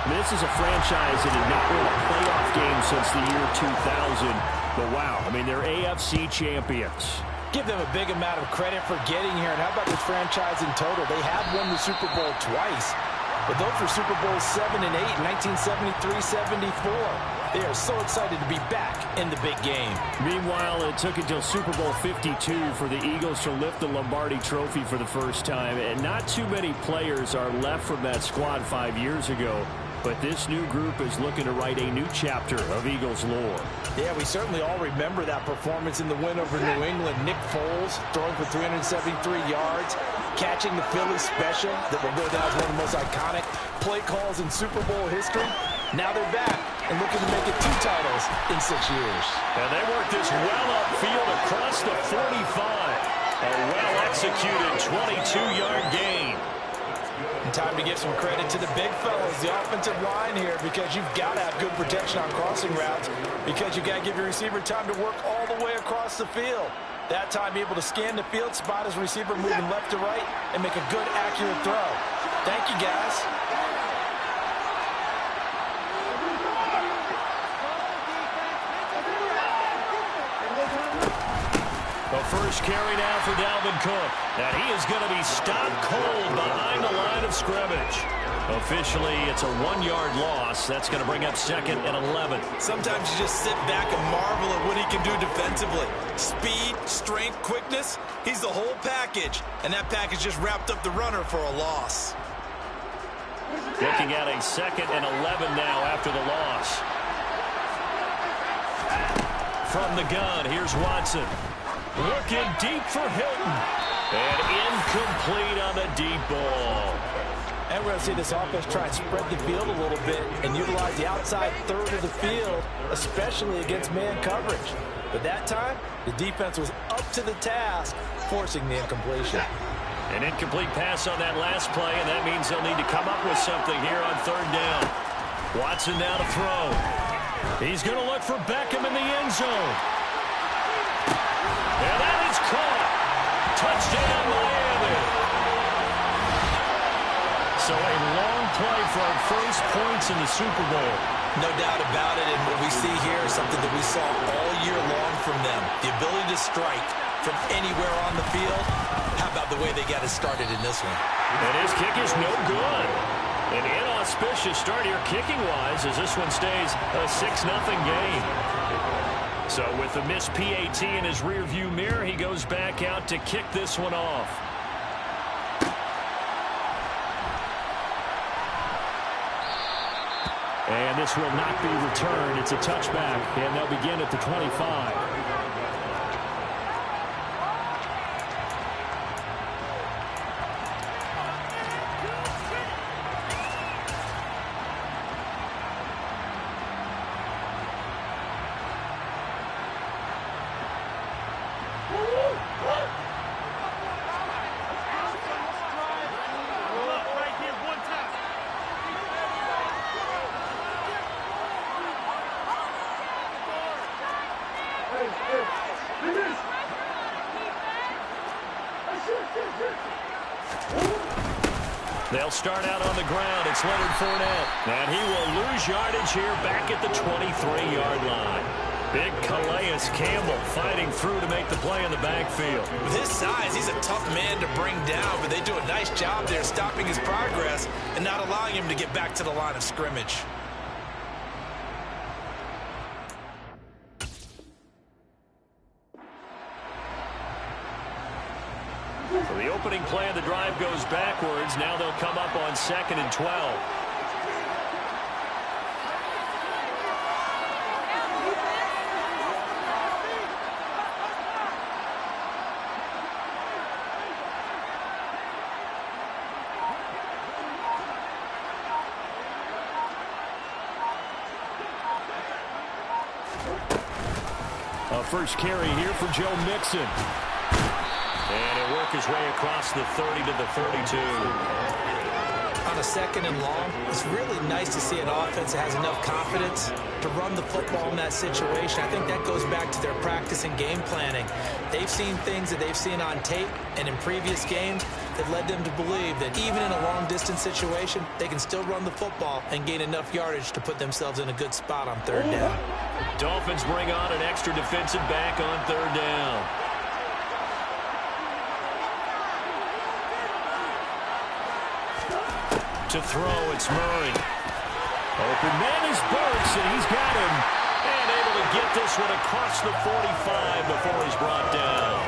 This is a franchise that did not win a playoff game since the year 2000. But wow, I mean, they're AFC champions. Give them a big amount of credit for getting here. And how about this franchise in total? They have won the Super Bowl twice. But those were Super Bowls 7 and 8, 1973-74. They are so excited to be back in the big game. Meanwhile, it took until Super Bowl 52 for the Eagles to lift the Lombardi Trophy for the first time. And not too many players are left from that squad 5 years ago. But this new group is looking to write a new chapter of Eagles lore. Yeah, we certainly all remember that performance in the win over New England. Nick Foles throwing for 373 yards, catching the Philly special that will go down as one of the most iconic play calls in Super Bowl history. Now they're back and looking to make it 2 titles in 6 years. And they work this well upfield across the 45. A well-executed 22-yard gain. And time to give some credit to the big fellas, the offensive line here, because you've got to have good protection on crossing routes, because you've got to give your receiver time to work all the way across the field. That time, be able to scan the field, spot his receiver moving left to right, and make a good, accurate throw. Thank you, guys. The first carry now for Dalvin Cook. And he is going to be stopped cold behind the line of scrimmage. Officially, it's a 1-yard loss. That's going to bring up 2nd and 11. Sometimes you just sit back and marvel at what he can do defensively. Speed, strength, quickness. He's the whole package. And that package just wrapped up the runner for a loss. Looking at a 2nd and 11 now after the loss. From the gun, here's Watson. Looking deep for Hilton. And incomplete on the deep ball. And we're going to see this offense try and spread the field a little bit and utilize the outside third of the field, especially against man coverage. But that time, the defense was up to the task, forcing the incompletion. An incomplete pass on that last play, and that means they'll need to come up with something here on 3rd down. Watson now to throw. He's going to look for Beckham in the end zone. And that is caught. Touchdown, Miami. So a long play for our first points in the Super Bowl. No doubt about it, and what we see here is something that we saw all year long from them. The ability to strike from anywhere on the field. How about the way they got it started in this one? And his kick is no good. An inauspicious start here kicking-wise as this one stays a 6-0 game. So with the missed PAT in his rearview mirror, he goes back out to kick this one off. And this will not be returned. It's a touchback, and they'll begin at the 25. They'll start out on the ground. It's Leonard Fournette. And he will lose yardage here back at the 23-yard line. Big Calais Campbell fighting through to make the play in the backfield. With his size, he's a tough man to bring down, but they do a nice job there stopping his progress and not allowing him to get back to the line of scrimmage. So the opening play of the drive goes backwards. Now they'll come up on 2nd and 12. A first carry here for Joe Mixon. And he'll work his way across the 30 to the 32. On a 2nd and long, it's really nice to see an offense that has enough confidence to run the football in that situation. I think that goes back to their practice and game planning. They've seen things that they've seen on tape and in previous games. It led them to believe that even in a long-distance situation, they can still run the football and gain enough yardage to put themselves in a good spot on third down. Dolphins bring on an extra defensive back on third down. To throw, it's Murray. Open man is Burks, and he's got him. And able to get this one across the 45 before he's brought down.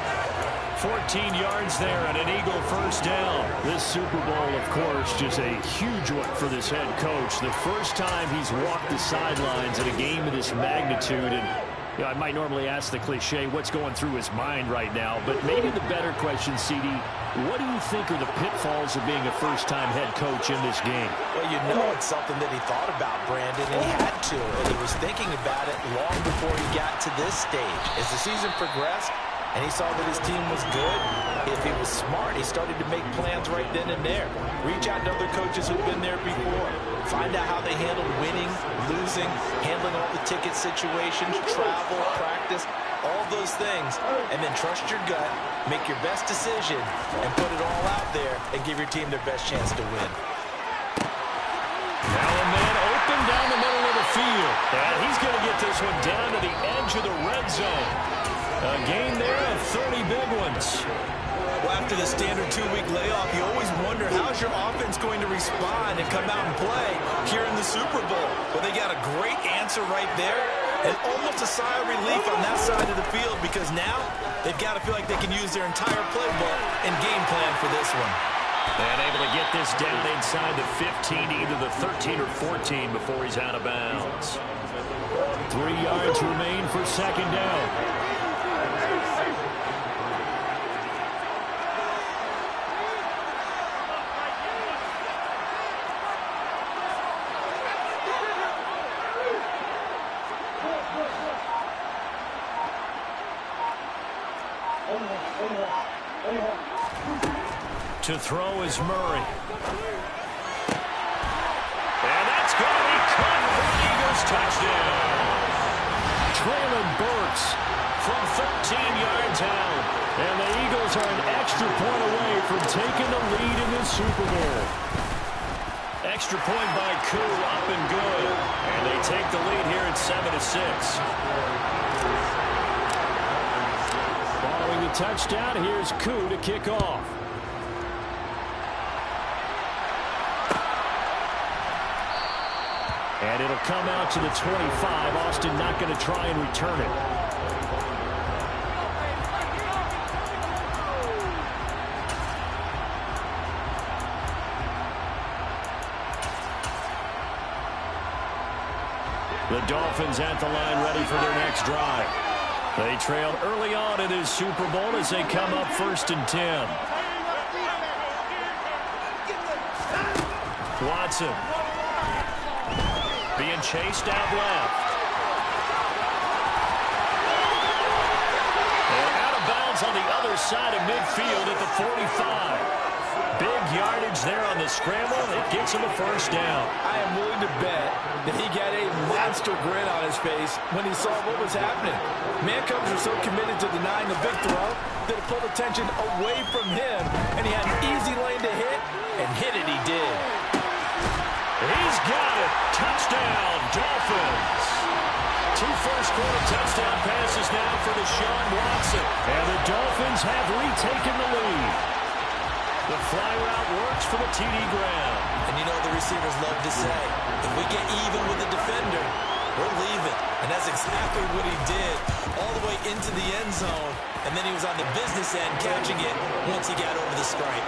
14 yards there and an Eagle first down. This Super Bowl, of course, just a huge one for this head coach. The first time he's walked the sidelines in a game of this magnitude. And you know, I might normally ask the cliche, what's going through his mind right now? But maybe the better question, CD, what do you think are the pitfalls of being a first-time head coach in this game? Well, you know it's something that he thought about, Brandon, and he had to. And he was thinking about it long before he got to this stage. As the season progressed, and he saw that his team was good, if he was smart, he started to make plans right then and there. Reach out to other coaches who've been there before. Find out how they handled winning, losing, handling all the ticket situations, travel, practice, all those things. And then trust your gut, make your best decision, and put it all out there and give your team their best chance to win. Now a man open down the middle of the field. And he's going to get this one down to the edge of the red zone. A gain there of 30 big ones. Well, after the standard 2-week layoff, you always wonder how's your offense going to respond and come out and play here in the Super Bowl. Well, they got a great answer right there and almost a sigh of relief on that side of the field because now they've got to feel like they can use their entire playbook and game plan for this one. And able to get this down inside the 15 to either the 13 or 14 before he's out of bounds. 3 yards remain for second down. To throw is Murray. And that's going to be caught for an Eagles touchdown. Traylon Burks from 13 yards out. And the Eagles are an extra point away from taking the lead in this Super Bowl. Extra point by Koo, up and good. And they take the lead here at 7-6. Following the touchdown, here's Koo to kick off. And it'll come out to the 25. Austin not going to try and return it. The Dolphins at the line ready for their next drive. They trailed early on in this Super Bowl as they come up 1st and 10. Watson. Being chased out left. And out of bounds on the other side of midfield at the 45. Big yardage there on the scramble. It gets him a first down. I am willing to bet that he got a monster grin on his face when he saw what was happening. Mancombs are so committed to denying the big throw that it pulled attention away from him, and he had an easy lane to hit, and hit it he did. He's got it. Touchdown, Dolphins. 2 first-quarter touchdown passes now for Deshaun Watson. And the Dolphins have retaken the lead. The fly route works for the TD ground. And you know the receivers love to say, if we get even with the defender, we're leaving. And that's exactly what he did all the way into the end zone. And then he was on the business end catching it once he got over the stripe.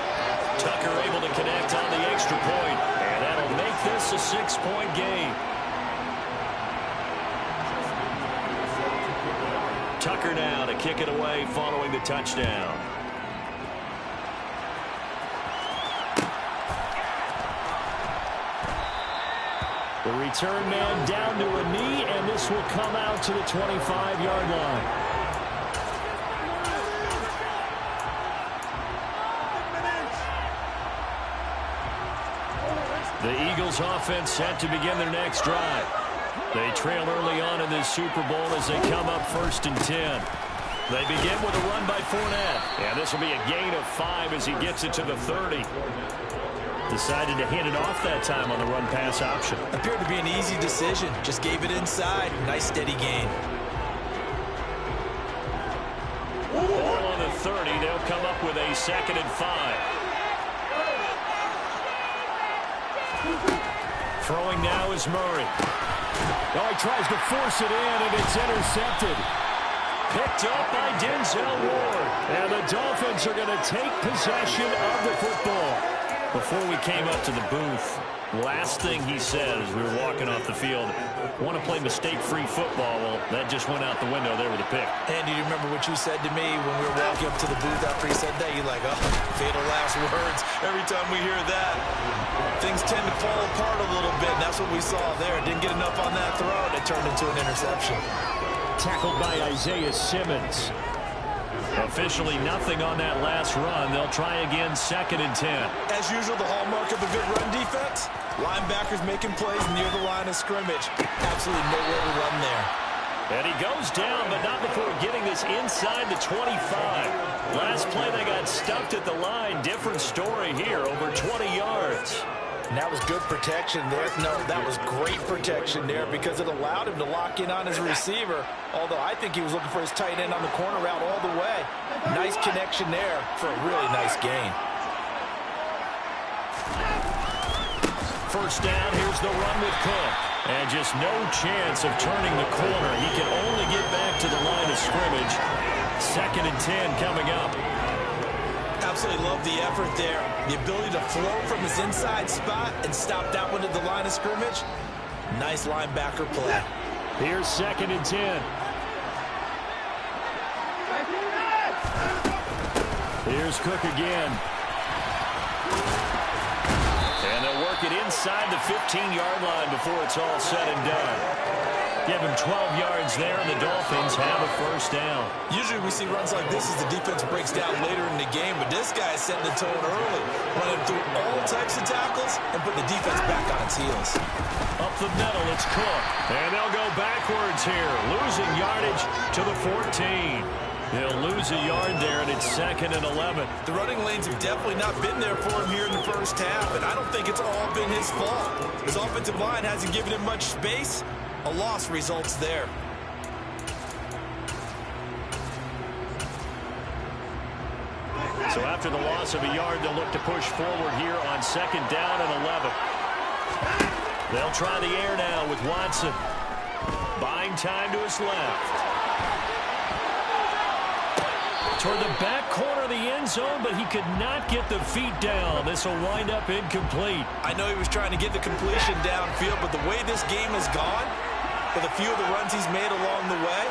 Tucker able to connect on the extra point. And that'll make this a 6-point game. Tucker now to kick it away following the touchdown. The return man down to a knee, and this will come out to the 25-yard line. The Eagles offense set to begin their next drive. They trail early on in this Super Bowl as they come up 1st and 10. They begin with a run by Fournette. And this will be a gain of 5 as he gets it to the 30. Decided to hand it off that time on the run-pass option. Appeared to be an easy decision. Just gave it inside. Nice steady gain. Ball on the 30. They'll come up with a 2nd and 5. Throwing now is Murray. Oh, he tries to force it in, and it's intercepted. Picked up by Denzel Ward. And the Dolphins are going to take possession of the football. Before we came up to the booth, last thing he said as we were walking off the field, want to play mistake-free football. Well, that just went out the window there with a pick. Andy, do you remember what you said to me when we were walking up to the booth after he said that? You're like, oh, fatal last words. Every time we hear that, things tend to fall apart a little bit, and that's what we saw there. Didn't get enough on that throw, and it turned into an interception. Tackled by Isaiah Simmons. Officially nothing on that last run. They'll try again, 2nd and 10. As usual, the hallmark of a good run defense, linebackers making plays near the line of scrimmage. Absolutely nowhere to run there. And he goes down, but not before getting this inside the 25. Last play, they got stuffed at the line. Different story here, over 20 yards. And that was good protection there. No, that was great protection there because it allowed him to lock in on his receiver. Although I think he was looking for his tight end on the corner route all the way. Nice connection there for a really nice gain. First down, here's the run with Cook. And just no chance of turning the corner. He can only get back to the line of scrimmage. 2nd and 10 coming up. Absolutely love the effort there. The ability to flow from his inside spot and stop that one at the line of scrimmage. Nice linebacker play. Here's 2nd and 10. Here's Cook again. And they'll work it inside the 15-yard line before it's all said and done. Give him 12 yards there, and the Dolphins have a first down. Usually we see runs like this as the defense breaks down later in the game, but this guy is setting the tone early, running through all types of tackles and put the defense back on its heels. Up the middle, it's Cook. And they'll go backwards here, losing yardage to the 14. They'll lose a yard there, and it's 2nd and 11. The running lanes have definitely not been there for him here in the first half, and I don't think it's all been his fault. His offensive line hasn't given him much space. A loss results there. So after the loss of a yard, they'll look to push forward here on 2nd down and 11. They'll try the air now with Watson. Buying time to his left. Toward the back corner of the end zone, but he could not get the feet down. This will wind up incomplete. I know he was trying to get the completion downfield, but the way this game has gone, with a few of the runs he's made along the way,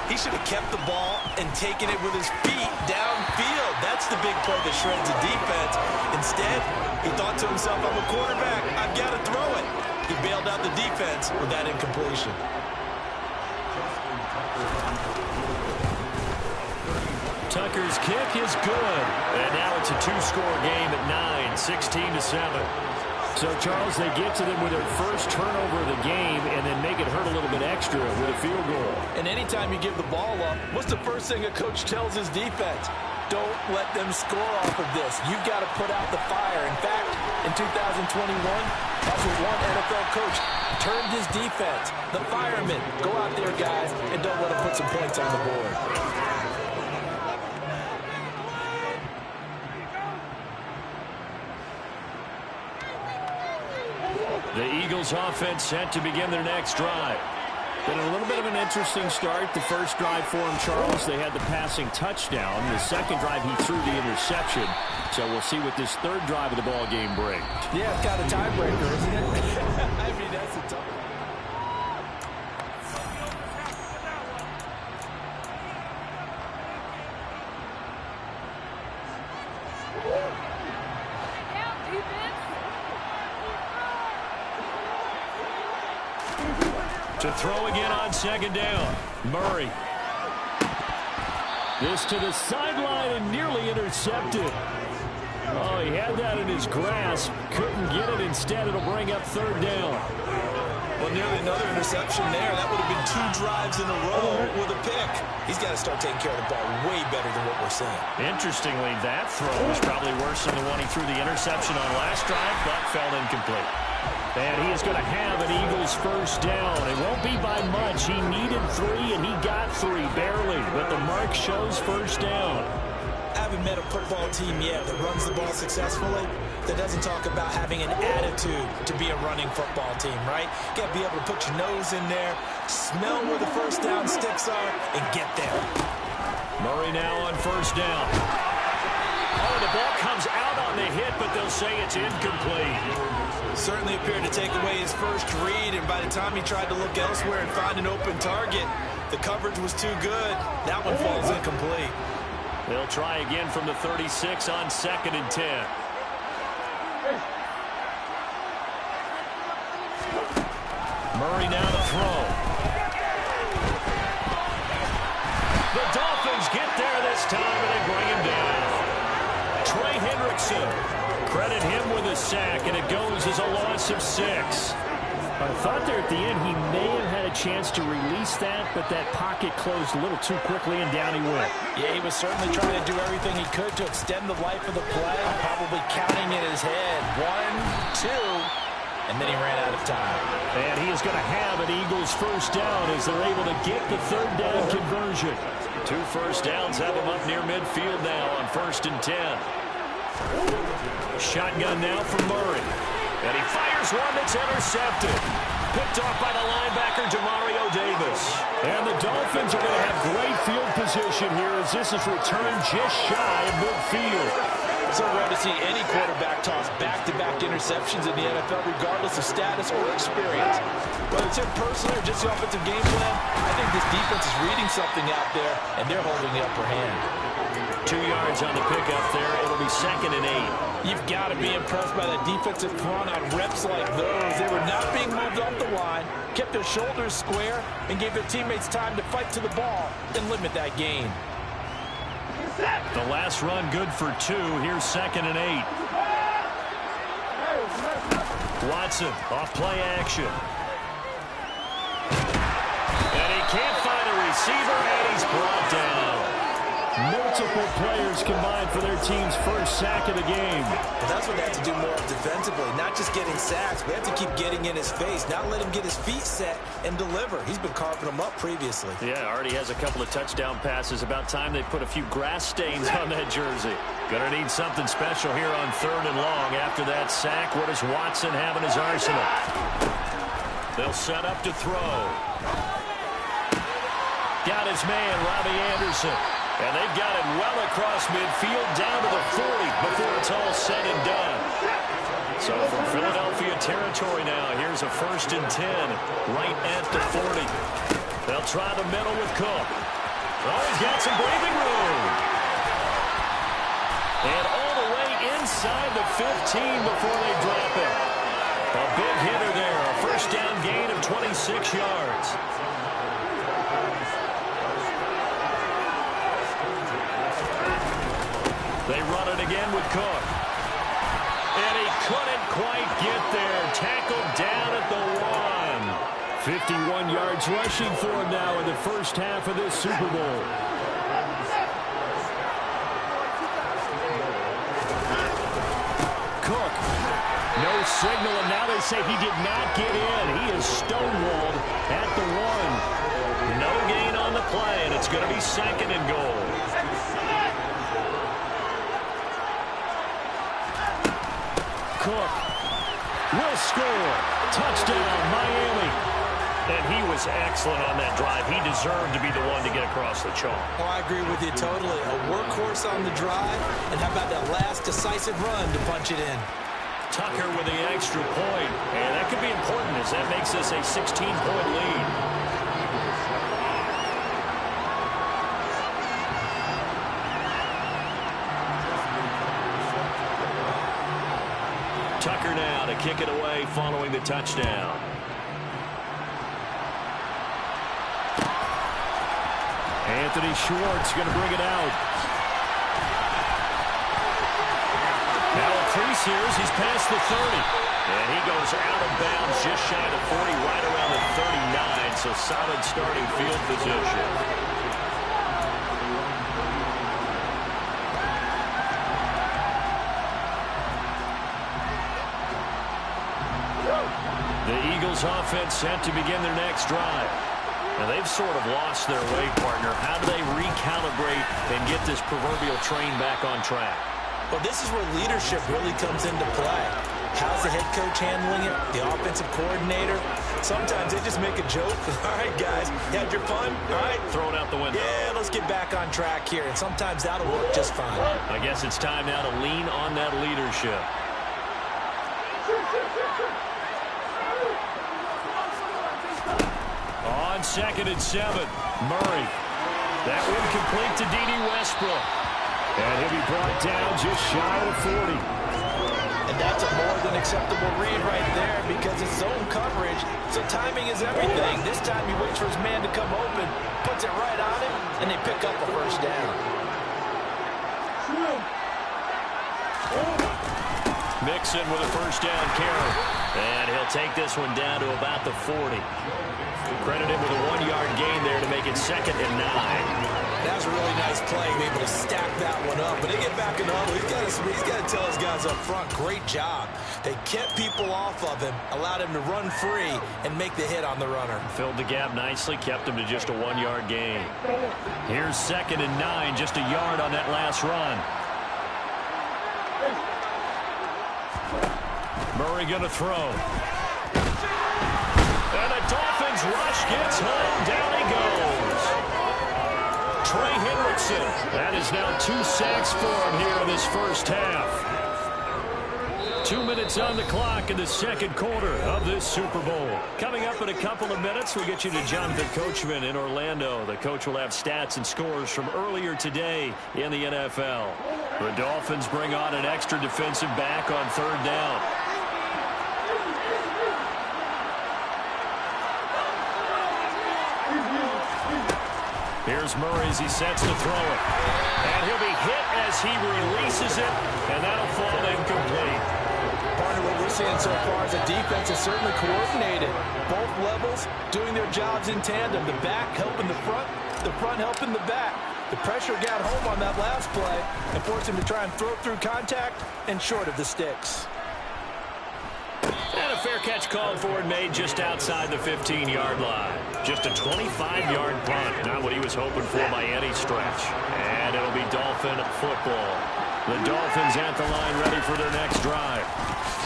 he should have kept the ball and taken it with his feet downfield. That's the big play that shreds the defense. Instead, he thought to himself, I'm a quarterback, I've got to throw it. He bailed out the defense with that incompletion. Tucker's kick is good. And now it's a 2-score game at 9, 16-7. So, Charles, they get to them with their first turnover of the game and then make it hurt a little bit extra with a field goal. And anytime you give the ball up, what's the first thing a coach tells his defense? Don't let them score off of this. You've got to put out the fire. In fact, in 2021, that's what one NFL coach termed his defense. The firemen. Go out there, guys, and don't let them put some points on the board. The Eagles offense set to begin their next drive. Been a little bit of an interesting start. The first drive for him, Charles, they had the passing touchdown. The second drive, he threw the interception. So we'll see what this third drive of the ball game brings. Yeah, it's got a tiebreaker, isn't it? I mean, that's a tough one. To throw again on 2nd down. Murray. This to the sideline and nearly intercepted. Oh, he had that in his grasp. Couldn't get it. Instead, it'll bring up 3rd down. Well, nearly another interception there. That would have been 2 drives in a row with a pick. He's got to start taking care of the ball way better than what we're seeing. Interestingly, that throw was probably worse than the one he threw the interception on last drive, but fell incomplete. And he is going to have an Eagles first down. It won't be by much. He needed 3, and he got 3, barely. But the mark shows first down. I haven't met a football team yet that runs the ball successfully that doesn't talk about having an attitude to be a running football team, right? You got to be able to put your nose in there, smell where the first down sticks are, and get there. Murray now on first down. Oh, the ball comes out on the hit, but they'll say it's incomplete. Certainly appeared to take away his first read, and by the time he tried to look elsewhere and find an open target, the coverage was too good. That one falls incomplete. They'll try again from the 36 on 2nd and 10. Murray now to throw. The Dolphins get there this time, and they bring him down. Trey Hendrickson, credit him with a sack, and it goes as a loss of 6. I thought there at the end he may have had a chance to release that, but that pocket closed a little too quickly, and down he went. Yeah, he was certainly trying to do everything he could to extend the life of the play, probably counting in his head. 1, 2, and then he ran out of time. And he is going to have an Eagles first down as they're able to get the 3rd down conversion. 2 first downs have him up near midfield now on 1st and 10. Shotgun now from Murray. And he fires one that's intercepted. Picked off by the linebacker, Demario Davis. And the Dolphins are going to have great field position here as this is returned just shy of midfield. So rare to see any quarterback toss back-to-back interceptions in the NFL, regardless of status or experience. Whether it's him personally or just the offensive game plan, I think this defense is reading something out there, and they're holding the upper hand. 2 yards on the pickup there. It'll be 2nd and 8. You've got to be impressed by that defensive front on reps like those. They were not being moved off the line, kept their shoulders square, and gave their teammates time to fight to the ball and limit that gain. The last run good for 2. Here's 2nd and 8. Watson off play action. And he can't find a receiver, and he's brought down. Multiple players combined for their team's first sack of the game. Well, that's what they have to do more defensively, not just getting sacks. We have to keep getting in his face, not let him get his feet set and deliver. He's been carving them up previously. Yeah, already has a couple of touchdown passes. About time they put a few grass stains on that jersey. Gonna need something special here on 3rd and long. After that sack, what does Watson have in his arsenal? They'll set up to throw. Got his man, Robbie Anderson. And they've got it well across midfield, down to the 40 before it's all said and done. So from Philadelphia territory now, here's a 1st and 10, right at the 40. They'll try the middle with Cook. Oh, he's got some breathing room. And all the way inside the 15 before they drop it. A big hitter there, a first down gain of 26 yards. They run it again with Cook. And he couldn't quite get there. Tackled down at the 1. 51 yards rushing for him now in the first half of this Super Bowl. Cook. No signal, and now they say he did not get in. He is stonewalled at the 1. No gain on the play, and it's going to be 2nd and goal. Cook will score. Touchdown, Miami. And he was excellent on that drive. He deserved to be the one to get across the chalk. Oh, I agree with you totally. A workhorse on the drive, and how about that last decisive run to punch it in? Tucker with the extra point. And that could be important as that makes this a 16-point lead. Tucker now to kick it away following the touchdown. Anthony Schwartz going to bring it out. Now a crease here as he's past the 30. And he goes out of bounds just shy of 40, right around the 39, so solid starting field position. The Eagles offense set to begin their next drive. Now they've sort of lost their way, partner. How do they recalibrate and get this proverbial train back on track? Well, this is where leadership really comes into play. How's the head coach handling it? The offensive coordinator? Sometimes they just make a joke. All right, guys, you had your fun? All right. Throw it out the window. Yeah, let's get back on track here. And sometimes that'll work just fine. I guess it's time now to lean on that leadership. On 2nd and 7, Murray. That one complete to Dede Westbrook. And he'll be brought down just shy of 40. And that's a more than acceptable read right there because it's zone coverage, so timing is everything. This time he waits for his man to come open, puts it right on him, and they pick up a first down. Mixon with a first down carry. And he'll take this one down to about the 40. Credit him with a 1-yard gain there to make it 2nd and 9. That was a really nice play, able to stack that one up. But they get back in the huddle. He's got to tell his guys up front, great job. They kept people off of him, allowed him to run free and make the hit on the runner. Filled the gap nicely, kept him to just a 1-yard gain. Here's 2nd and 9, just a yard on that last run. Murray going to throw. And the Dolphins rush gets home. Down he goes. Trey Hendrickson. That is now 2 sacks for him here in this first half. 2 minutes on the clock in the second quarter of this Super Bowl. Coming up in a couple of minutes, we'll get you to Jonathan Coachman in Orlando. The coach will have stats and scores from earlier today in the NFL. The Dolphins bring on an extra defensive back on 3rd down. Here's Murray as he sets to throw it. And he'll be hit as he releases it, and that'll fall incomplete. Partner, what we're seeing so far is the defense is certainly coordinated. Both levels doing their jobs in tandem. The back helping the front helping the back. The pressure got home on that last play and forced him to try and throw through contact and short of the sticks. And a fair catch called for and made just outside the 15-yard line. Just a 25-yard punt. Not what he was hoping for by any stretch. And it'll be Dolphin football. The Dolphins at the line ready for their next drive.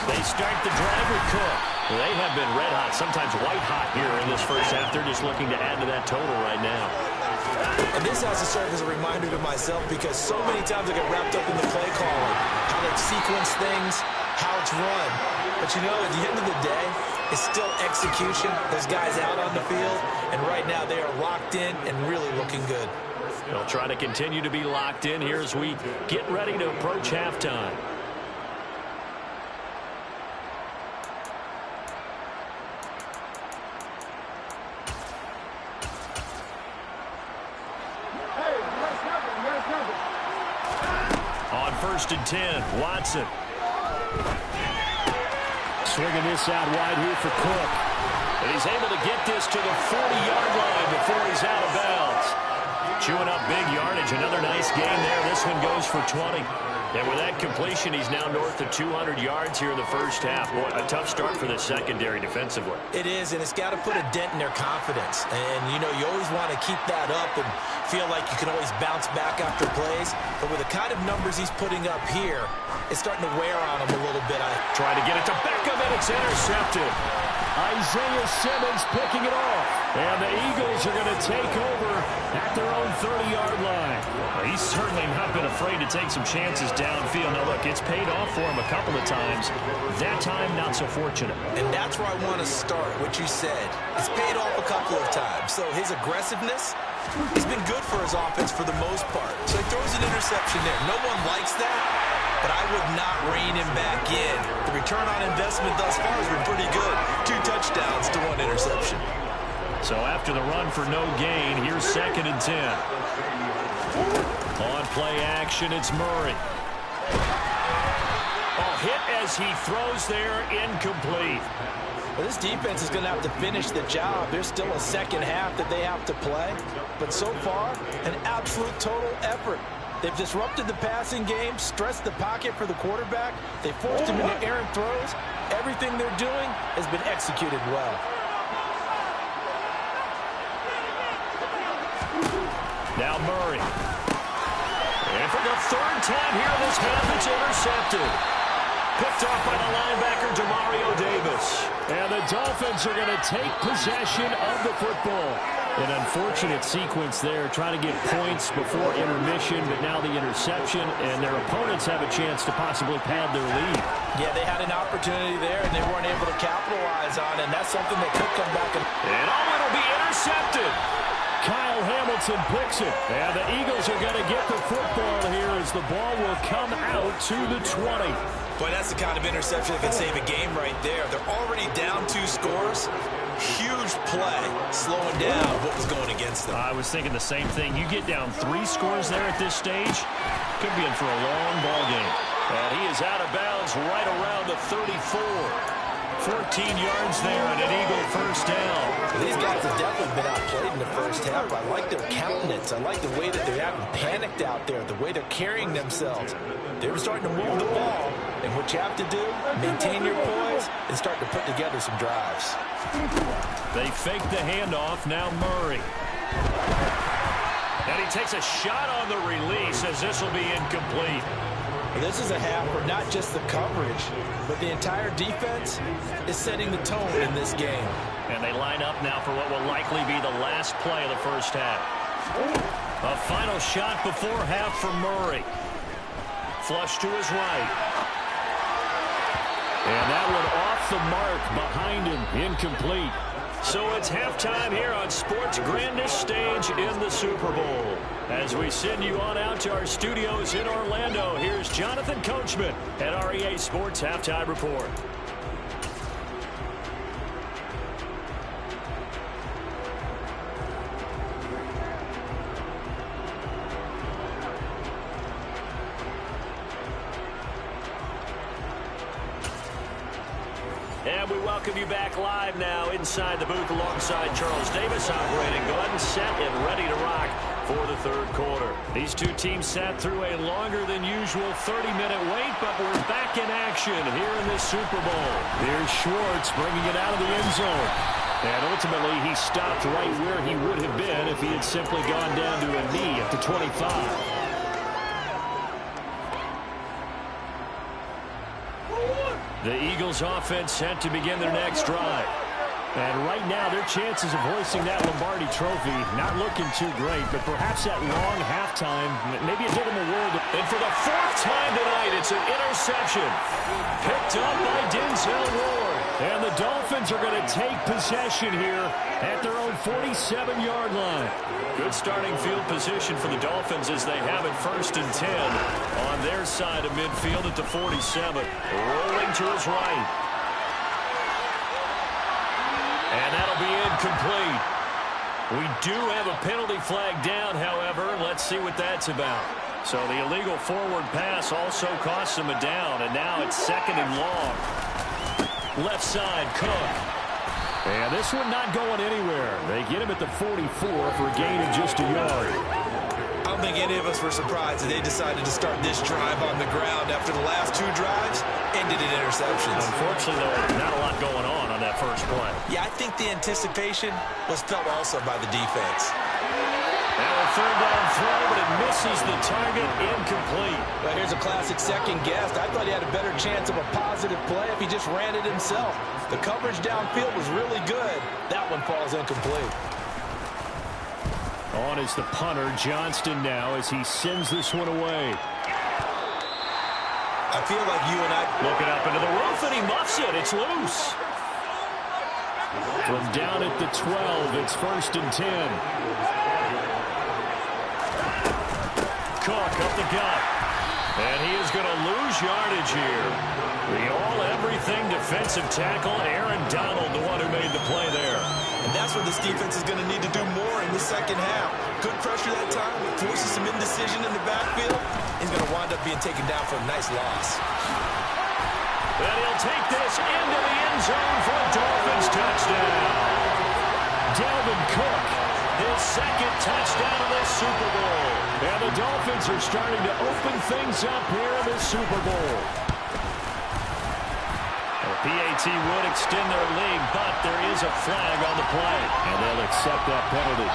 They start the drive with Cook. They have been red hot, sometimes white hot here in this first half. They're just looking to add to that total right now. And this has to serve as a reminder to myself because so many times I get wrapped up in the play calling, how they sequence things, how it's run. But you know, at the end of the day, it's still execution. Those guys out on the field, and right now they are locked in and really looking good. They'll try to continue to be locked in here as we get ready to approach halftime. On 1st and 10, Watson. Swinging this out wide here for Cook. And he's able to get this to the 40-yard line before he's out of bounds. Chewing up big yardage. Another nice gain there. This one goes for 20. And with that completion, he's now north of 200 yards here in the first half. Boy, a tough start for the secondary defensively. It is, and it's got to put a dent in their confidence. And, you know, you always want to keep that up and feel like you can always bounce back after plays. But with the kind of numbers he's putting up here, it's starting to wear on him a little bit. Trying to get it to Beckham, and it's intercepted. Isaiah Simmons picking it off. And the Eagles are going to take over at their own 30-yard line. Well, he's certainly not been afraid to take some chances downfield. Now, look, it's paid off for him a couple of times. That time, not so fortunate. And that's where I want to start, what you said. It's paid off a couple of times. So his aggressiveness has been good for his offense for the most part. So he throws an interception there. No one likes that, but I would not rein him back in. The return on investment thus far has been pretty good. 2 touchdowns to 1 interception. So after the run for no gain, here's 2nd and 10. On play action, it's Murray. Oh, hit as as he throws there, incomplete. Well, this defense is going to have to finish the job. There's still a second half that they have to play. But so far, an absolute total effort. They've disrupted the passing game, stressed the pocket for the quarterback. They forced him into errant throws. Everything they're doing has been executed well. Now Murray. And for the third time here in this half, it's intercepted. Picked off by the linebacker, Demario Davis. And the Dolphins are going to take possession of the football. An unfortunate sequence there, trying to get points before intermission, but now the interception, and their opponents have a chance to possibly pad their lead. Yeah, they had an opportunity there, and they weren't able to capitalize on it, and that's something that could come back. And it'll be intercepted. Kyle Hamilton picks it. And the Eagles are going to get the football here as the ball will come out to the 20. Boy, that's the kind of interception that can save a game right there. They're already down 2 scores. Huge play, slowing down what was going against them. I was thinking the same thing. You get down 3 scores there at this stage, could be in for a long ball game. And he is out of bounds right around the 34. 14 yards there and an Eagle first down. These guys have definitely been outplayed in the first half. I like their countenance. I like the way that they're acting panicked out there, the way they're carrying themselves. They were starting to move the ball, and what you have to do, maintain your poise and start to put together some drives. They fake the handoff, now Murray. And he takes a shot on the release as this will be incomplete. Well, this is a half where not just the coverage, but the entire defense is setting the tone in this game. And they line up now for what will likely be the last play of the first half. A final shot before half from Murray. Flush to his right. And that one off the mark behind him, incomplete. So it's halftime here on sports' grandest stage in the Super Bowl. As we send you on out to our studios in Orlando, here's Jonathan Coachman at REA Sports Halftime Report. And we welcome you back live now inside the booth alongside Charles Davis, operating gun, set and ready to rock for the third quarter. These two teams sat through a longer than usual 30-minute wait, but we're back in action here in this Super Bowl. Here's Schwartz bringing it out of the end zone. And ultimately, he stopped right where he would have been if he had simply gone down to a knee at the 25. The Eagles offense set to begin their next drive. And right now, their chances of hoisting that Lombardi trophy not looking too great, but perhaps that long halftime, maybe it did them a world. And for the 4th time tonight, it's an interception. Picked up by Denzel Ward. And the Dolphins are going to take possession here at their own 47-yard line. Good starting field position for the Dolphins as they have it 1st and 10 on their side of midfield at the 47. Rolling to his right. And that'll be incomplete. We do have a penalty flag down, however. Let's see what that's about. So the illegal forward pass also costs him a down, and now it's 2nd and long. Left side, Cook. And this one not going anywhere. They get him at the 44 for a gain of just a yard. I don't think any of us were surprised that they decided to start this drive on the ground after the last 2 drives ended in interceptions. Unfortunately, though, not a lot going on that first play. Yeah, I think the anticipation was felt also by the defense. Now a 3rd down throw, but it misses the target, incomplete. Well, here's a classic second guess. I thought he had a better chance of a positive play if he just ran it himself. The coverage downfield was really good. That one falls incomplete. On is the punter, Johnston now, as he sends this one away. I feel like you and I... Looking up into the roof, and he muffs it. It's loose. From down at the 12, it's 1st and 10. Cook up the gut. And he is going to lose yardage here. The all-everything defensive tackle, Aaron Donald, the one who made the play there. And that's what this defense is going to need to do more in the second half. Good pressure that time, forces some indecision in the backfield. He's going to wind up being taken down for a nice loss. And he'll take this into the end zone for a Dolphins touchdown. Dalvin Cook, his second touchdown of this Super Bowl. And the Dolphins are starting to open things up here in this Super Bowl. The PAT would extend their lead, but there is a flag on the play. And they'll accept that penalty.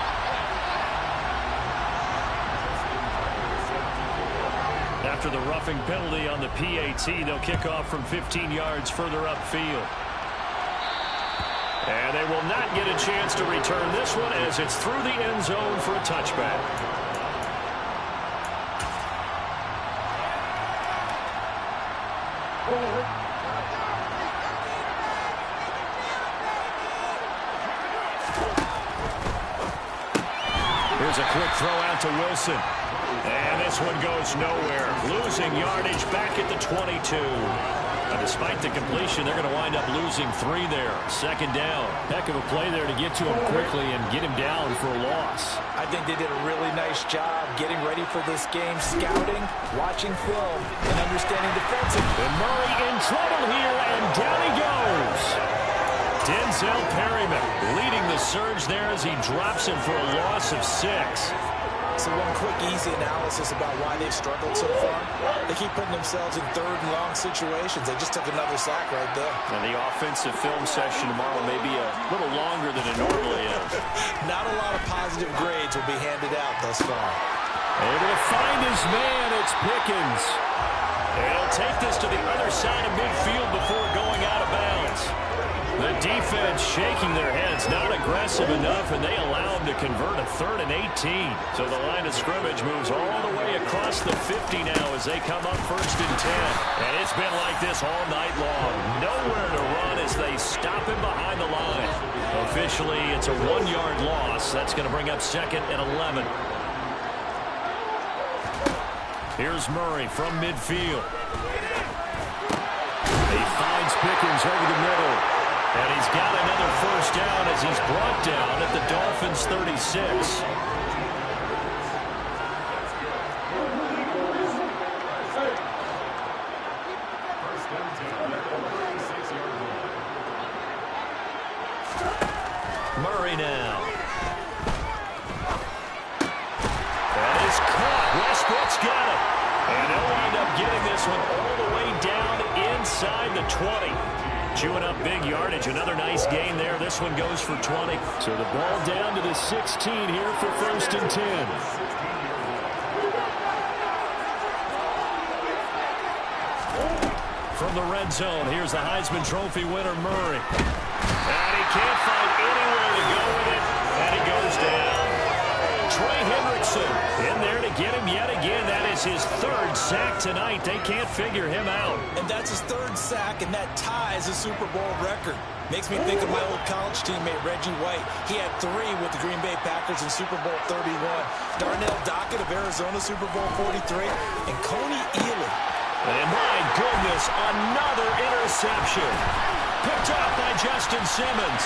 After the roughing penalty on the PAT, they'll kick off from 15 yards further upfield. And they will not get a chance to return this one as it's through the end zone for a touchback. Here's a quick throw out to Wilson. And this one goes nowhere. Losing yardage back at the 22. And despite the completion, they're going to wind up losing 3 there. Second down. Heck of a play there to get to him quickly and get him down for a loss. I think they did a really nice job getting ready for this game, scouting, watching film, and understanding defensive. And Murray in trouble here, and down he goes. Denzel Perryman leading the surge there as he drops him for a loss of 6. So one quick, easy analysis about why they've struggled so far. They keep putting themselves in third and long situations. They just took another sack right there. And the offensive film session tomorrow may be a little longer than it normally is. Not a lot of positive grades will be handed out thus far. Able to find his man, it's Pickens. And he'll take this to the other side of midfield before going out of bounds. The defense shaking their heads, not aggressive enough, and they allow them to convert a 3rd and 18. So the line of scrimmage moves all the way across the 50 now as they come up 1st and 10. And it's been like this all night long. Nowhere to run as they stop him behind the line. Officially, it's a 1-yard loss. That's going to bring up 2nd and 11. Here's Murray from midfield. He finds Pickens over the middle. And he's got another 1st down as he's brought down at the Dolphins' 36. Murray now. That is caught. Westbrook's got it. And they'll wind up getting this one all the way down inside the 20. Chewing up big yardage. Another nice gain there. This one goes for 20. So the ball down to the 16 here for 1st and 10. From the red zone, here's the Heisman Trophy winner, Murray. And he can't find anywhere to go with it. And he goes down. Trey Hendrickson in there to get him yet again. That is his 3rd sack tonight. They can't figure him out. And that's his 3rd sack, and that ties a Super Bowl record. Makes me think of my old college teammate, Reggie White. He had 3 with the Green Bay Packers in Super Bowl 31. Darnell Dockett of Arizona, Super Bowl 43. And Coney Ealy. And my goodness, another interception. Picked up by Justin Simmons.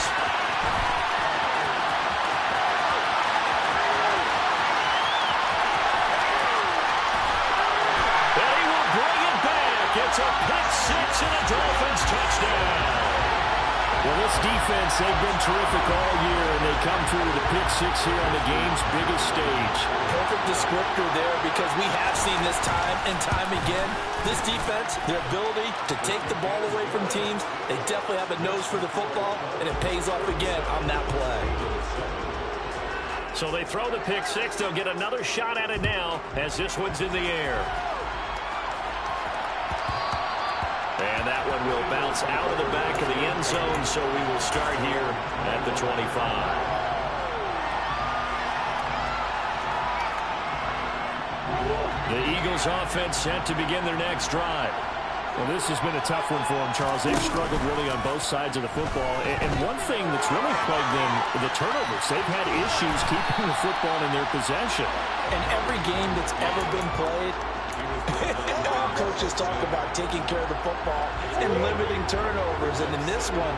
It's a pick 6 and a Dolphins touchdown. Well, this defense, they've been terrific all year, and they come through with a pick 6 here on the game's biggest stage. Perfect descriptor there, because we have seen this time and time again. This defense, their ability to take the ball away from teams, they definitely have a nose for the football, and it pays off again on that play. So they throw the pick 6. They'll get another shot at it now as this one's in the air. And that one will bounce out of the back of the end zone, so we will start here at the 25. The Eagles offense set to begin their next drive. Well, this has been a tough one for them, Charles. They've struggled really on both sides of the football. And one thing that's really plagued them, the turnovers. They've had issues keeping the football in their possession. In every game that's ever been played, all coaches talk about taking care of the football and limiting turnovers. And in this one,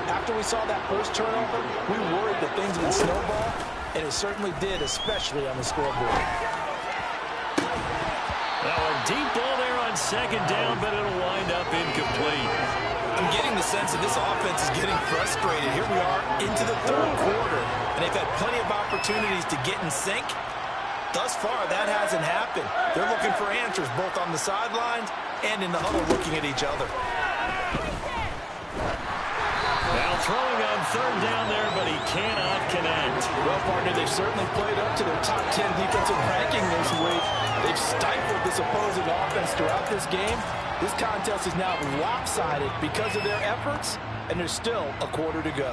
after we saw that first turnover, we worried that things would snowball, and it certainly did, especially on the scoreboard. Now a deep ball there on on second down, but it'll wind up incomplete. I'm getting the sense that this offense is getting frustrated. Here we are into the third quarter, and they've had plenty of opportunities to get in sync. Thus far, that hasn't happened. They're looking for answers both on the sidelines and in the huddle looking at each other. Now throwing on third down there, but he cannot connect. Well, partner, they've certainly played up to their top 10 defensive ranking this week. They've stifled this opposing offense throughout this game. This contest is now lopsided because of their efforts, and there's still a quarter to go.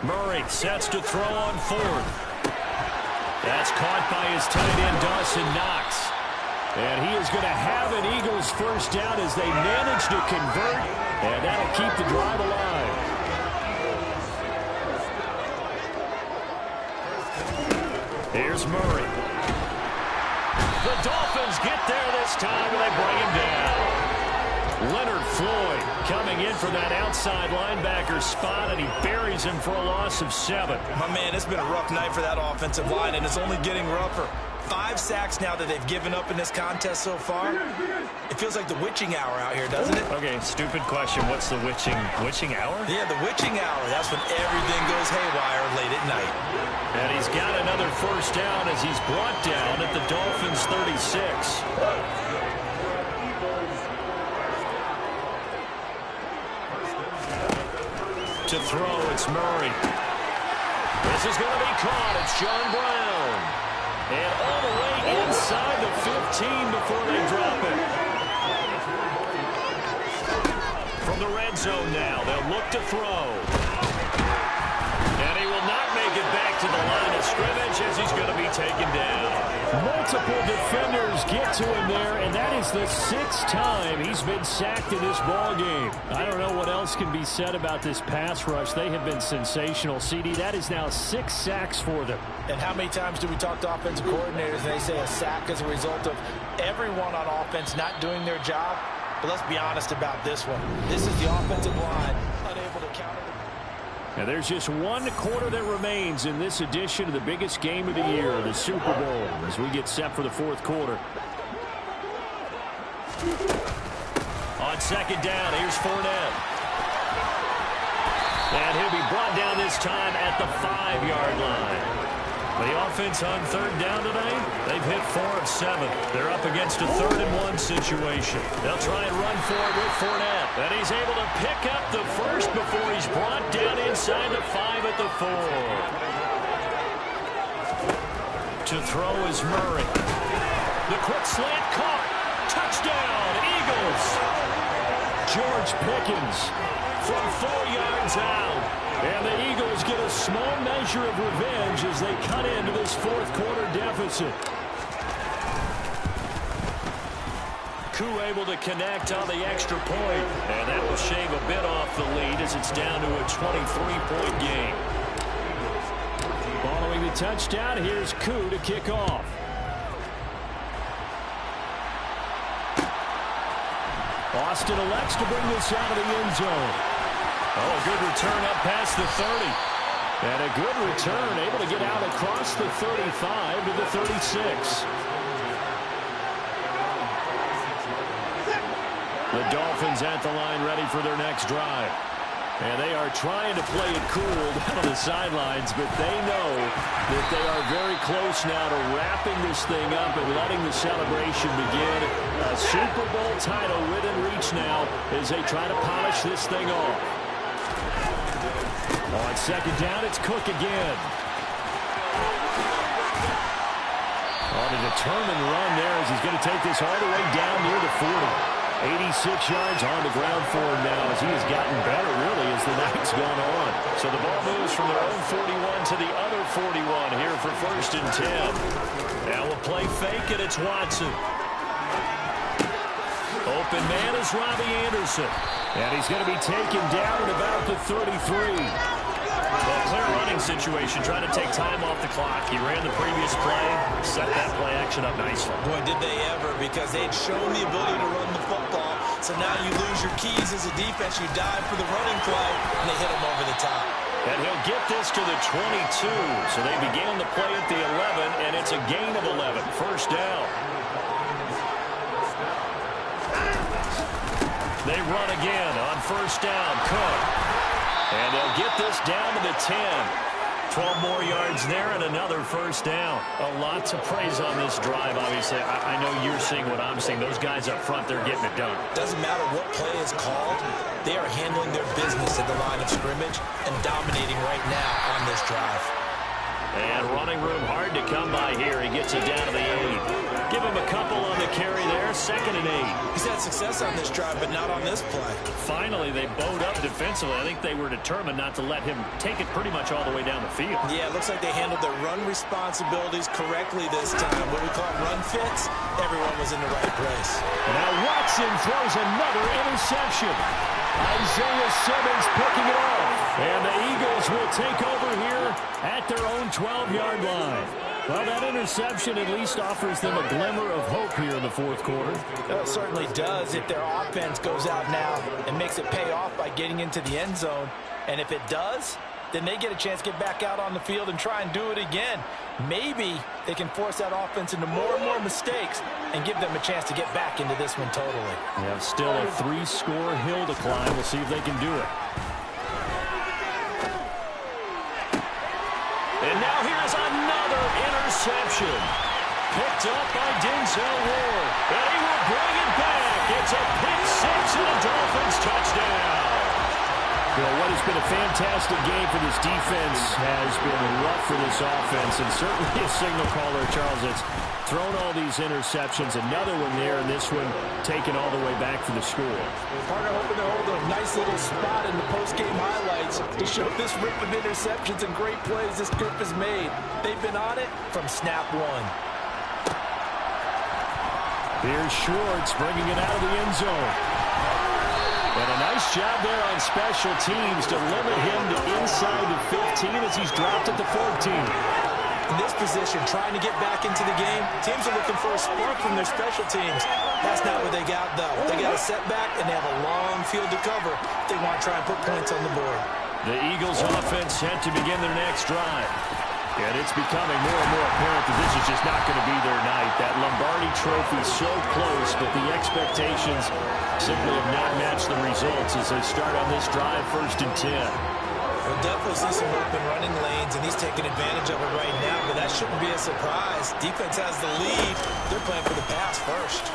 Murray sets to throw on fourth. That's caught by his tight end, Dawson Knox. And he is going to have an Eagles first down as they manage to convert, and that'll keep the drive alive. Here's Murray. The Dolphins get there this time, and they bring him down. Leonard Floyd coming in for that outside linebacker spot, and he buries him for a loss of 7. My man, it's been a rough night for that offensive line, and it's only getting rougher. 5 sacks now that they've given up in this contest so far. It feels like the witching hour out here, doesn't it? Okay, stupid question. What's the witching hour? Yeah, the witching hour. That's when everything goes haywire late at night. And he's got another first down as he's brought down at the Dolphins' 36. To throw, it's Murray. This is going to be caught. It's John Brown. And all the way inside the 15 before they drop it. From the red zone now, they'll look to throw. And he will not make it back to the line of scrimmage as he's going to be taken down. Multiple defenders get to him there, and that is the 6th time he's been sacked in this ball game. I don't know what else can be said about this pass rush. They have been sensational. CD, that is now 6 sacks for them. And how many times do we talk to offensive coordinators and they say a sack as a result of everyone on offense not doing their job? But let's be honest about this one. This is the offensive line unable to counter the... And there's just one quarter that remains in this edition of the biggest game of the year, the Super Bowl, as we get set for the 4th quarter. On second down, here's Fournette. And he'll be brought down this time at the 5-yard line. The offense on third down tonight, they've hit 4 of 7. They're up against a 3rd and 1 situation. They'll try and run for it with Fournette. And he's able to pick up the first before he's brought down inside the 5 at the 4. To throw is Murray. The quick slant caught. Touchdown, Eagles. George Pickens from 4 yards out. And the Eagles get a small measure of revenge as they cut into this 4th quarter deficit. Koo able to connect on the extra point, and that will shave a bit off the lead as it's down to a 23-point game. Following the touchdown, here's Koo to kick off. Austin elects to bring this out of the end zone. Oh, a good return up past the 30. And a good return, able to get out across the 35 to the 36. The Dolphins at the line ready for their next drive. And they are trying to play it cool down on the sidelines, but they know that they are very close now to wrapping this thing up and letting the celebration begin. A Super Bowl title within reach now as they try to polish this thing off. On second down, it's Cook again. On a determined run there as he's going to take this all the way down near the 40. 86 yards on the ground for him now as he has gotten better, really, as the night's gone on. So the ball moves from their own 41 to the other 41 here for 1st and 10. Now we'll play fake, and it's Watson. Open man is Robbie Anderson. And he's going to be taken down at about the 33. Well, clear running situation, trying to take time off the clock. He ran the previous play, set that play action up nicely. Boy, did they ever, because they'd shown the ability to run the football. So now you lose your keys as a defense. You dive for the running play, and they hit him over the top. And he'll get this to the 22. So they began the play at the 11, and it's a gain of 11. First down. They run again on first down. Cook. And they'll get this down to the 10. 12 more yards there and another first down. A lot to praise on this drive, obviously. I know you're seeing what I'm seeing. Those guys up front, they're getting it done. Doesn't matter what play is called. They are handling their business at the line of scrimmage and dominating right now on this drive. And running room hard to come by here. He gets it down to the 8. Give him a couple on the carry there. 2nd and 8. He's had success on this drive, but not on this play. Finally, they bowed up defensively. I think they were determined not to let him take it pretty much all the way down the field. Yeah, it looks like they handled their run responsibilities correctly this time. What we call run fits, everyone was in the right place. Now Watson throws another interception. Isaiah Simmons picking it off. And the Eagles will take over here at their own 12-yard line. Well, that interception at least offers them a glimmer of hope here in the fourth quarter. It certainly does if their offense goes out now and makes it pay off by getting into the end zone. And if it does, then they get a chance to get back out on the field and try and do it again. Maybe they can force that offense into more and more mistakes and give them a chance to get back into this one totally. Yeah, still a 3-score hill to climb. We'll see if they can do it. And now here's another interception. Picked up by Denzel Ward. And he will bring it back. It's a pick six and a Dolphins touchdown. Well, what has been a fantastic game for this defense has been rough for this offense, and certainly a signal caller, Charles, that's thrown all these interceptions. Another one there, and this one taken all the way back for the score. Partner hoping to hold a nice little spot in the post-game highlights to show this rip of interceptions and great plays this group has made. They've been on it from snap one. Here's Schwartz bringing it out of the end zone. And a nice job there on special teams to limit him to inside the 15 as he's dropped at the 14. In this position, trying to get back into the game, teams are looking for a spark from their special teams. That's not what they got, though. They got a setback, and they have a long field to cover if they want to try and put points on the board. The Eagles offense set to begin their next drive. And it's becoming more and more apparent that this is just not going to be their night. That Lombardi Trophy so close, but the expectations simply have not matched the results as they start on this drive 1st and 10. We'll definitely see some open running lanes, and he's taking advantage of it right now, but that shouldn't be a surprise. Defense has the lead. They're playing for the pass first.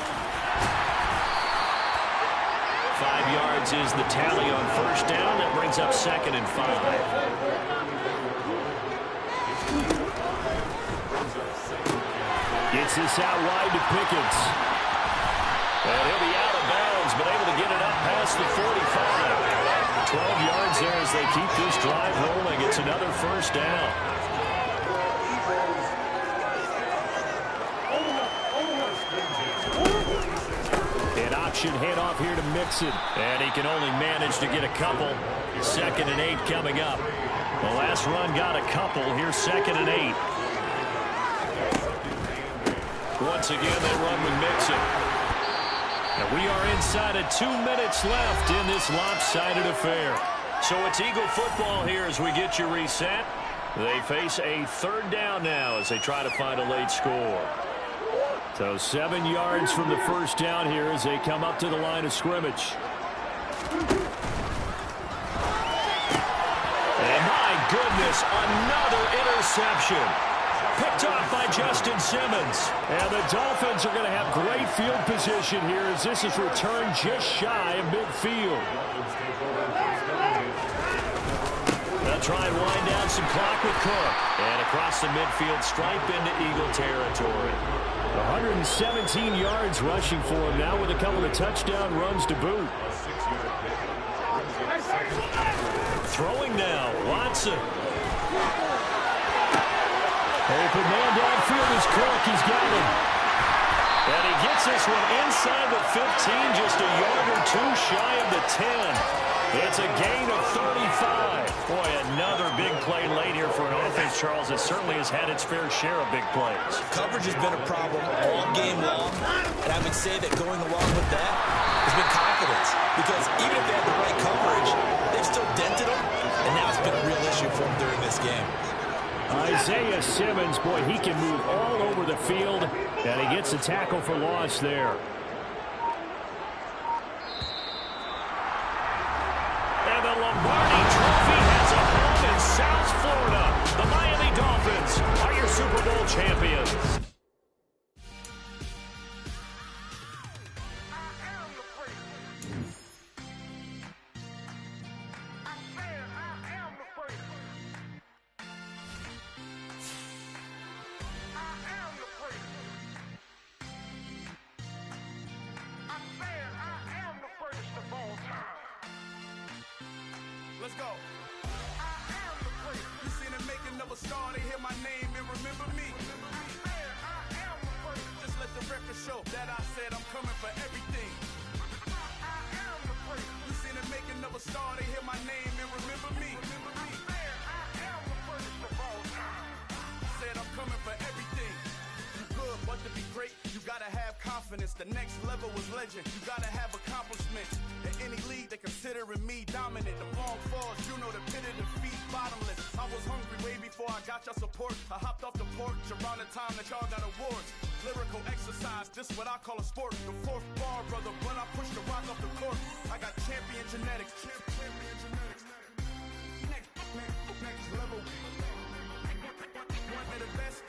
5 yards is the tally on first down. That brings up 2nd and 5. Gets this out wide to Pickens. And he'll be out of bounds, but able to get it up past the 45. 12 yards there as they keep this drive rolling. It's another first down. An option handoff here to Mixon. And he can only manage to get a couple. 2nd and 8 coming up. The last run got a couple. Here's 2nd and 8. Once again, they run with Mixon. And we are inside of 2 minutes left in this lopsided affair. So it's Eagle football here as we get you reset. They face a 3rd down now as they try to find a late score. So 7 yards from the first down here as they come up to the line of scrimmage. And my goodness, another interception. Picked off by Justin Simmons. And the Dolphins are going to have great field position here as this is returned just shy of midfield. They'll try and wind down some clock with Cook. And across the midfield stripe into Eagle territory. 117 yards rushing for him now with a couple of touchdown runs to boot. Throwing now, Watson. Open man downfield is Cook. He's got him. And he gets this one inside the 15, just a yard or two shy of the 10. It's a gain of 35. Boy, another big play late here for an offense, Charles, that certainly has had its fair share of big plays. Coverage has been a problem all game long, and I would say that going along with that has been confidence. Because even if they had the right coverage, they've still dented them, and now it's been a real issue Isaiah Simmons, boy, he can move all over the field, and he gets a tackle for loss there. And the Lombardi Trophy has a home in South Florida. The Miami Dolphins are your Super Bowl champions. Let's go. I am the great. You seen the making of a star, they hear my name and remember me. I am the great. Just let the record show that I said I'm coming for everything. I am the great. You seen the making of a star, they hear my name and remember me. I am the greatest of all time. Said I'm coming for everything. You good, but to be great, you gotta have confidence. The next level was legend. You gotta have accomplishment. In any league, they considering me dominant. The long falls, you know the pit of defeat, bottomless. I was hungry way before I got your support. I hopped off the porch around the time that y'all got awards. Lyrical exercise, this what I call a sport. The fourth bar, brother, when I push the rock off the court. I got champion genetics. Next level. One of the best.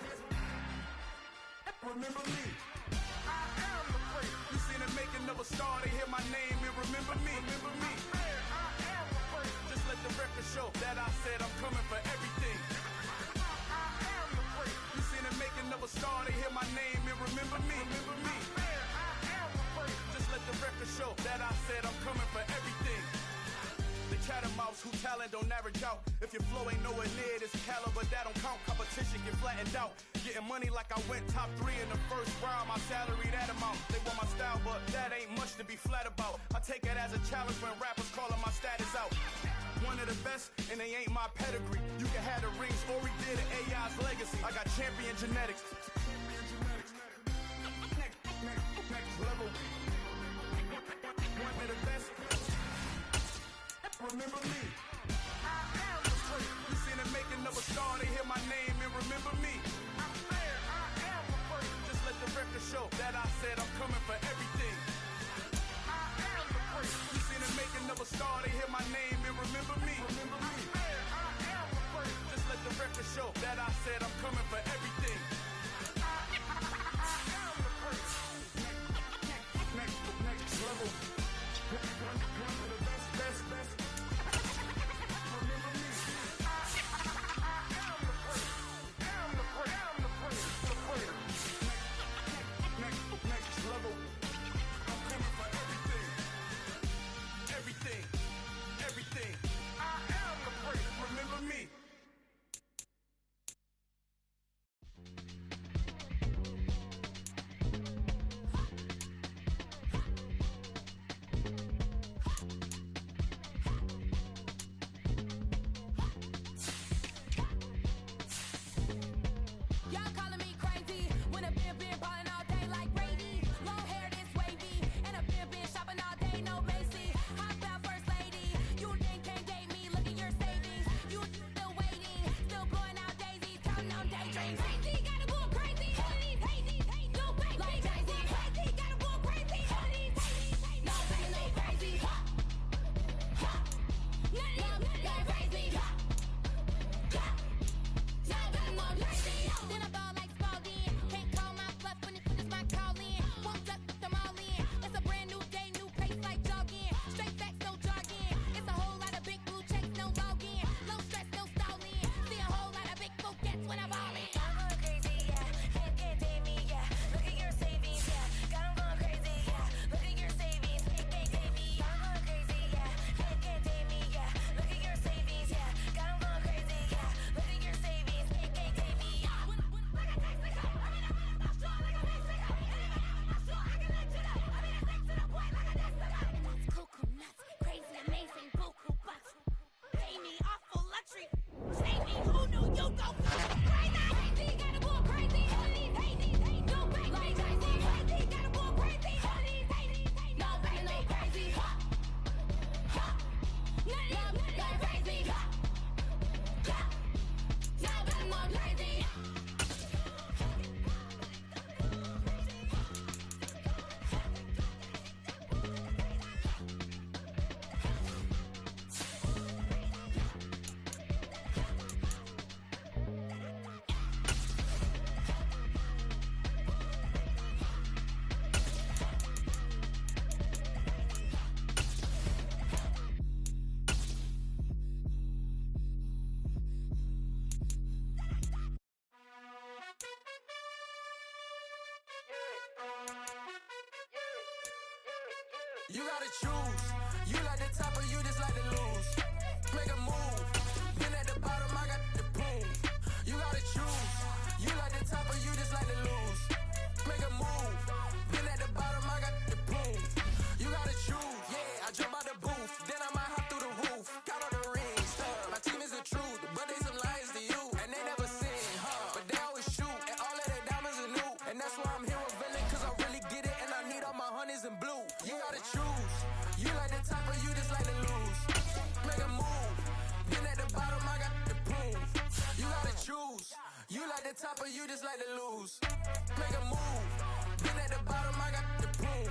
Remember me. I am the great. You seen the making of a star, they hear my name and remember me. Remember me. I am the great. Just let the record show that I said I'm coming for everything. I am the great. You seen the making of a star, they hear my name and remember me. Remember me. I am the great. Just let the record show that I said I'm coming for everything. The chattermouths who talent don't average out. If your flow ain't nowhere near this caliber, that don't count. Competition get flattened out. Getting money like I went top 3 in the first round. My salary that amount. They want my style, but that ain't much to be flat about. I take it as a challenge when rappers calling my status out. One of the best, and they ain't my pedigree. You can have the rings, or we did AI's legacy. I got champion genetics. Next level. One of the best. Remember me. I am the great. You seen the making of a star, they hear my name and remember me. I am the great. Just let the record show that I said I'm coming for everything. I am the great. You seen the making of a star, they hear my name and remember me. Remember me. I am the great. Just let the record show that I said I'm coming for everything. You gotta choose. You like the top or you just like to lose. Make a move. Been at the bottom, I got the boom. You gotta choose. You like the top or you just like to lose. Make a move. Been at the bottom, I got the boom. You gotta choose. Yeah, I jump out the booth. Then I might hop through the roof. Got all the rings. My team is the truth, but they some liars to you. And they never sin, but they always shoot. And all of their diamonds are new. And that's why I'm here with villain, cause I really get it. And I need all my honeys in blue. You gotta choose. You like the top or you just like to lose. Make a move. Been at the bottom, I got the boom. You gotta choose. You like the top or you just like to lose. Make a move. Been at the bottom, I got the boom.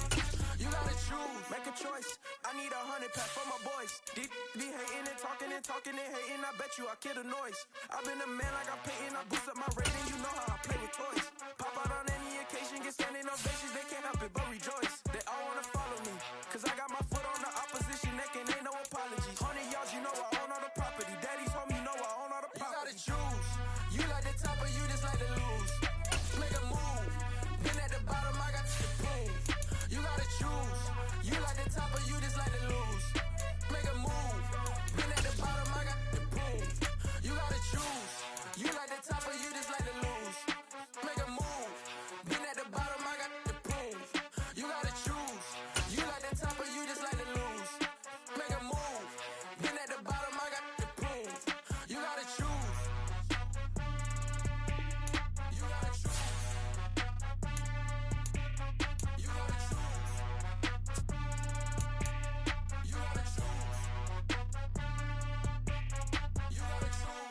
You gotta choose. Make a choice. I need 100 pack for my boys. Be hating and talking and talking and hating. I bet you I kill the noise. I've been a man like I'm Peyton. I boost up my rating. You know how I play with toys. Pop out on any occasion, get standing ovations. They can't help it but rejoice. They all wanna follow me, cause I got my foot on the opposition neck and ain't no apologies. 100 yards, you know I own all the property. Daddy's home, you know I own all the property. You gotta choose. You like the top or you just like to lose. Make a move. Been at the bottom, I got the boom. You gotta choose. You like the top or you just like to lose. Make a move. Been at the bottom, I got the boom. You gotta choose. You like the top or you just like to lose. Make a move. Been at the bottom, I got the boom. You gotta choose. You like the top or you just like to lose. Make a move. Been at the bottom, I got the boom. You gotta choose. You gotta choose. You gotta choose. You gotta choose. You gotta choose.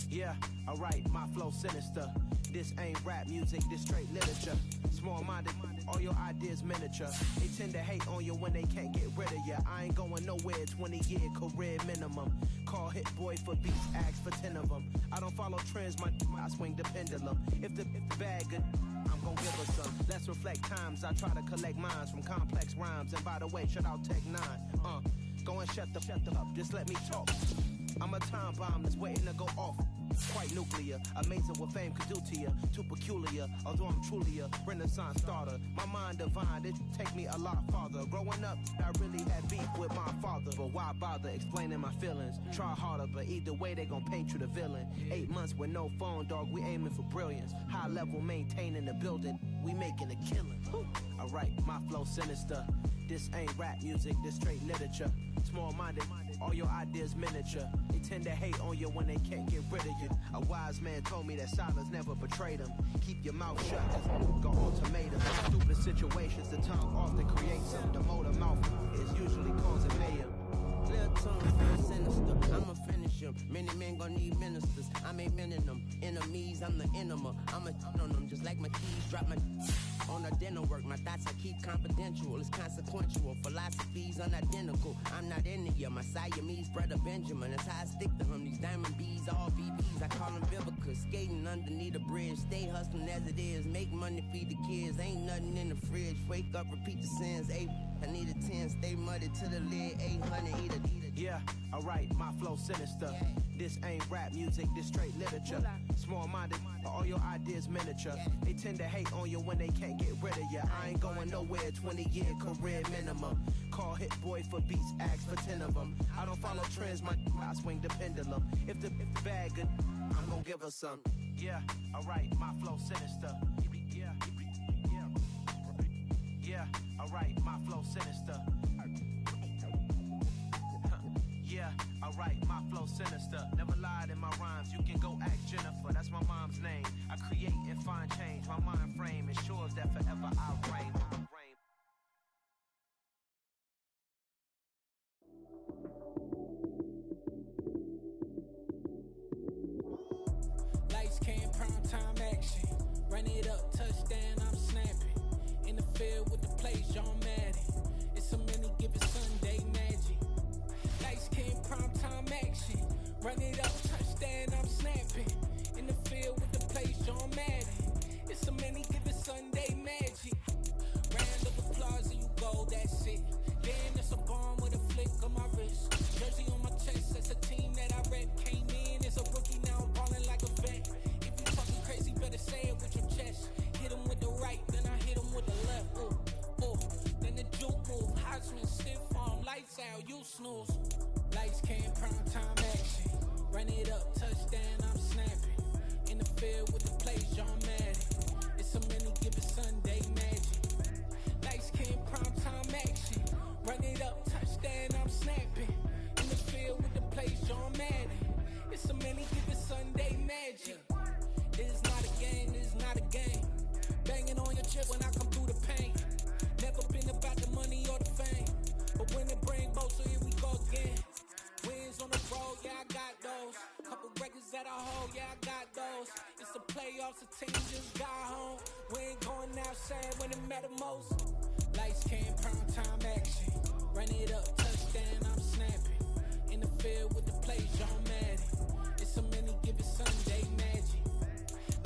Yeah, alright, my flow sinister. This ain't rap music, this straight literature. Small-minded, all your ideas miniature. They tend to hate on you when they can't get rid of you. I ain't going nowhere, 20-year career minimum. Call Hit Boy for beats, ask for 10 of them. I don't follow trends, I swing the pendulum. If the bag good, I'm gon' give her some. Let's reflect times, I try to collect minds from complex rhymes. And by the way, shout out Tech 9. Go and shut the up, just let me talk. I'm a time bomb that's waiting to go off. Quite nuclear, amazing what fame could do to you. Too peculiar, although I'm truly a renaissance starter. My mind divine, it take me a lot farther. Growing up, I really had beef with my father. But why bother explaining my feelings? Try harder, but either way they gon' paint you the villain. 8 months with no phone, dog, we aiming for brilliance. High level maintaining the building, we making a killing. Alright, my flow sinister. This ain't rap music, this straight literature. Small-minded, all your ideas miniature. They tend to hate on you when they can't get rid of you. A wise man told me that silence never betrayed him. Keep your mouth shut, cause go ultimatum. Stupid situations, the tongue often creates them. The motor mouth is usually causing mayhem. Little tongue, real sinister. I'ma finish him. Many men gon' need ministers. I'm ain't mending them. Enemies, I'm the enema. I'ma on them just like my keys. Drop my on the dinner work. My thoughts I keep confidential. It's consequential. Philosophies unidentical. I'm not into you. My Siamese brother Benjamin. That's how I stick to him. These diamond bees, all VBs. I call them Vivica. Skating underneath the bridge. Stay hustling as it is. Make money, feed the kids. Ain't nothing in the fridge. Wake up, repeat the sins. I need a 10. Stay muddy to the lid. 800, eat a. Yeah, alright, my flow sinister. This ain't rap music, this straight literature. Small-minded, all your ideas miniature. They tend to hate on you when they can't get rid of you. I ain't going nowhere, 20-year career minimum. Call Hit Boy for beats, ask for 10 of them. I don't follow trends, I swing the pendulum. If the bag good, I'm gon' give her some. Yeah, alright, my flow sinister. Yeah, alright, my flow sinister. Yeah, alright, my flow sinister. Never lied in my rhymes, you can go ask Jennifer. That's my mom's name. I create and find change. My mind frame ensures that forever I reign. Lights, cam, prime time action. Run it up, touchdown, I'm snapping. In the field with the plays, John Madden. It's so many, give it Sunday magic. Lights, cam, prime time action. Run it up, touchdown, I'm snapping. In the field with the plays, John Madden. It's so many, give it Sunday magic. Round of applause and you go, that's it. Then it's a bomb with a flick on my wrist. Jersey on my chest, that's a team that I rep. Came in, it's a snooze. Lights came, prime time action. Run it up, touchdown, I'm snapping. In the field with the plays, John Madden. It's a many given Sunday magic. Lights came, prime time action. Run it up, touchdown, I'm snapping. In the field with the plays, John Madden. It's a many given Sunday magic. It is not a game, it is not a game. Banging on your chip when I come through the pain. Never been about the money or the fame. But when it bring both, so here we go again. Wins on the road, yeah, I got those. Couple records that I hold, yeah, I got those. It's the playoffs, the team just got home. We ain't going outside when it matter most. Lights came, prime time action. Run it up, touchdown, I'm snapping. In the field with the plays, John Madden. It's a many given Sunday magic.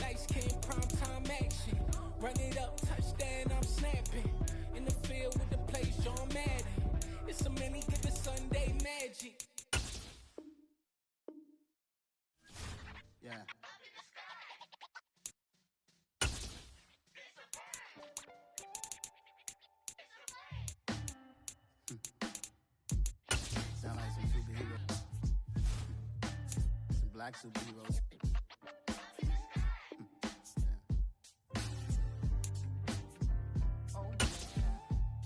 Lights came, prime time action. Run it up, touchdown, I'm snapping. In the field with the plays, John Madden. It's a many given Sunday magic. Yeah. Sound like some superheroes. Some black superheroes.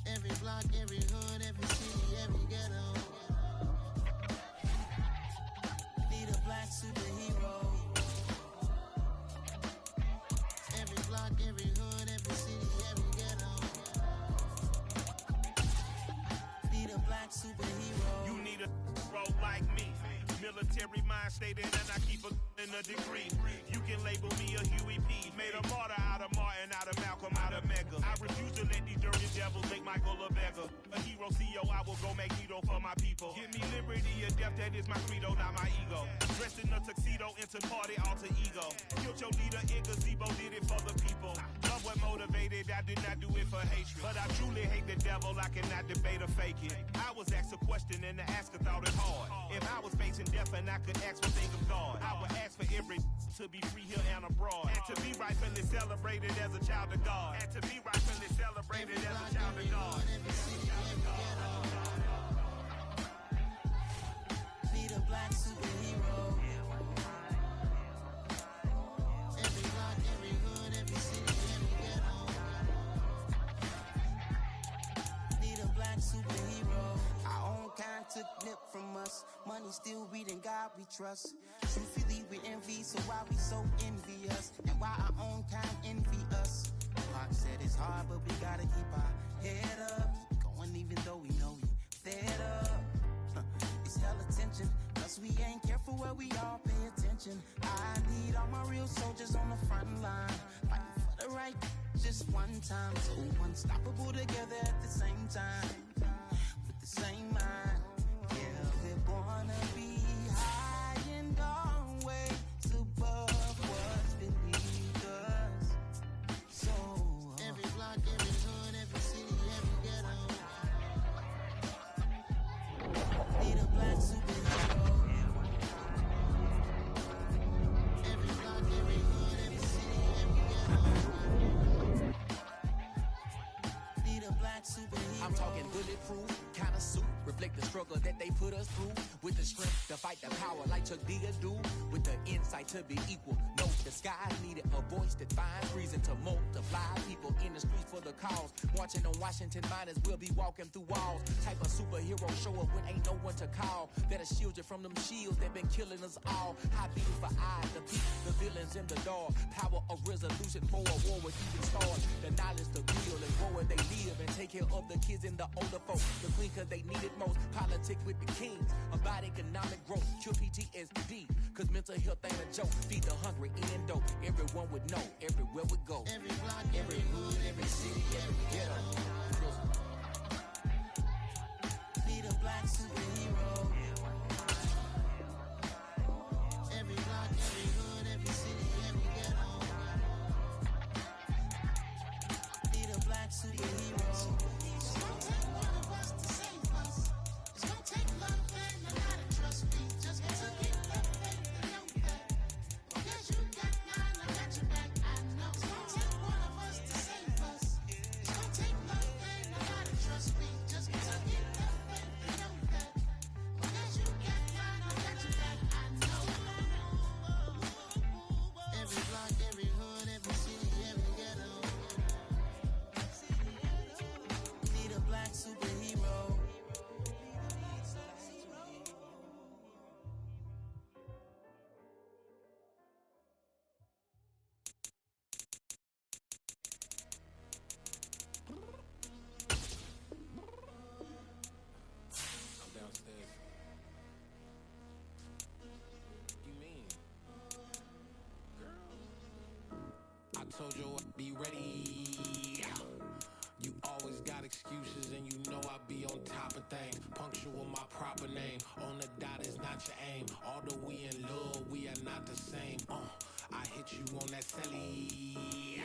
Every block, every hood, every city, every ghetto. Need a black superhero. Every block, every hood, every city, every ghetto. Need a black superhero. You need a role like me. Military mind stated, and I keep in a degree. You can label me a Huey P. Made a martyr out of Martin, out of Malcolm, out of Mega. I refuse to let these dirty devils make Michael a beggar. A hero CEO, I will go Magneto for my people. Give me liberty or death, that is my credo, not my ego. Dressed in a tuxedo, into party, alter ego. Killed your leader in gazebo, did it for the people. Love what motivated, I did not do it for hatred. But I truly hate the devil, I cannot debate or fake it. I was asked a question and the asker thought it hard. If I was facing death and I could ask for things of God, I would ask for every to be free here and abroad. And to be rightfully celebrated as a child of God. And to be rightfully celebrated as a child of God. Need a black superhero. Every block, every hood, every city, every ghetto. Need a black superhero. Our own kind took nip from us. Money still reading God we trust. Truthfully we envy, so why we so envious? And why our own kind envy us? Pac said it's hard, but we gotta keep our head up. Going even though we know we fed up. It's hell attention, plus we ain't careful where we all pay attention. I need all my real soldiers on the front line, fighting for the right just one time. So unstoppable together at the same time, with the same mind. Yeah, we're gonna be high and always above what's beneath us. So every block, every hood, every city, every ghetto. Need a black superhero. Every block, every hood, every city, every ghetto. Need a black superhero. I'm talking bulletproof kind of suit, reflect the struggle that they put us through. With the strength to fight the power like Chuck D do. With the insight to be equal. No, the sky needed a voice that finds reason to multiply. People in the streets for the cause. Marching on Washington miners, we'll be walking through walls. Type of superhero show up when ain't no one to call. That'll shield you from them shields that been killing us all. High beam for eyes, the peak, the villains in the dark. Power of resolution for a war with even stars. The knowledge to build and grow where they live and take care of the kids and the older folks. The queen cause they need it most. Politics with the kings. About economic growth. Cure PTSD. Cause mental health ain't a joke. Feed the hungry in dope. Everyone would know. Everywhere we go. Every block, every hood, every city, every ghetto. Need a black superhero. Every block, every hood, every city, every ghetto. Need a black superhero. It's gonna take one of us to save us. It's gonna take love and a lot of trust. We just gotta get that faith and know that. Because you got mine, I got your back. I know. It's gonna take one of us to save us. It's gonna take love and a lot of trust. We just gotta get that faith and know that. told you I'd be ready. You always got excuses and you know I be on top of things. Punctual my proper name. On the dot is not your aim. Although we in love, we are not the same. I hit you on that celly.